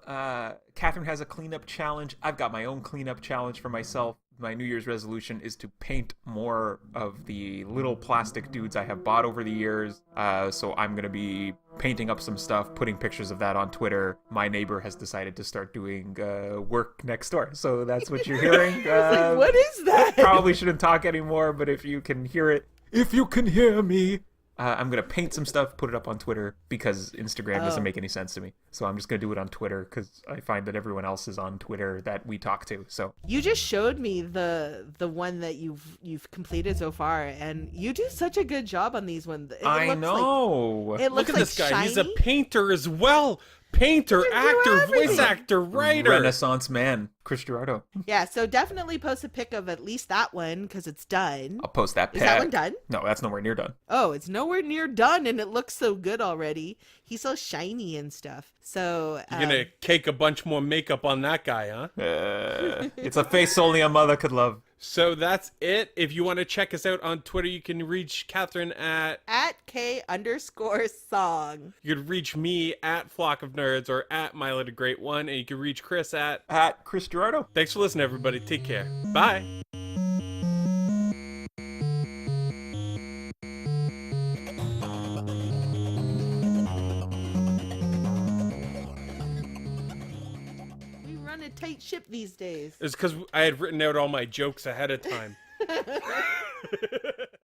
[SPEAKER 3] Kathryn has a cleanup challenge. I've got my own cleanup challenge for myself. My New Year's resolution is to paint more of the little plastic dudes I have bought over the years. So I'm going to be painting up some stuff, putting pictures of that on Twitter. My neighbor has decided to start doing work next door. So that's what you're hearing.
[SPEAKER 2] I was like, what is that?
[SPEAKER 3] Probably shouldn't talk anymore, but if you can hear it, if you can hear me, I'm going to paint some stuff, put it up on Twitter, because Instagram doesn't make any sense to me. So I'm just going to do it on Twitter, because I find that everyone else is on Twitter that we talk to. So
[SPEAKER 2] You just showed me the one that you've completed so far, and you do such a good job on these ones.
[SPEAKER 3] I know.
[SPEAKER 2] It looks
[SPEAKER 1] Look at
[SPEAKER 2] like
[SPEAKER 1] this guy.
[SPEAKER 2] shiny.
[SPEAKER 1] He's a painter as well. Painter,
[SPEAKER 2] You can do
[SPEAKER 1] actor, voice
[SPEAKER 2] everything.
[SPEAKER 1] actor, writer.
[SPEAKER 3] Renaissance man, Chris Gerardo.
[SPEAKER 2] Yeah, so definitely post a pic of at least that one because it's done.
[SPEAKER 3] I'll post that.
[SPEAKER 2] Is that one done?
[SPEAKER 3] No, that's nowhere near done.
[SPEAKER 2] Oh, it's nowhere near done, and it looks so good already. He's so shiny and stuff. So
[SPEAKER 1] You're going to cake a bunch more makeup on that guy, huh?
[SPEAKER 3] It's a face only a mother could love.
[SPEAKER 1] So that's it. If you want to check us out on Twitter, you can reach Kathryn at
[SPEAKER 2] @K_song.
[SPEAKER 1] You could reach me at Flock of Nerds or at Milo the Great One, and you can reach Chris at
[SPEAKER 3] Chris Gerardo.
[SPEAKER 1] Thanks for listening, everybody. Take care. Bye.
[SPEAKER 2] We run a tight ship these days.
[SPEAKER 1] It's because I had written out all my jokes ahead of time.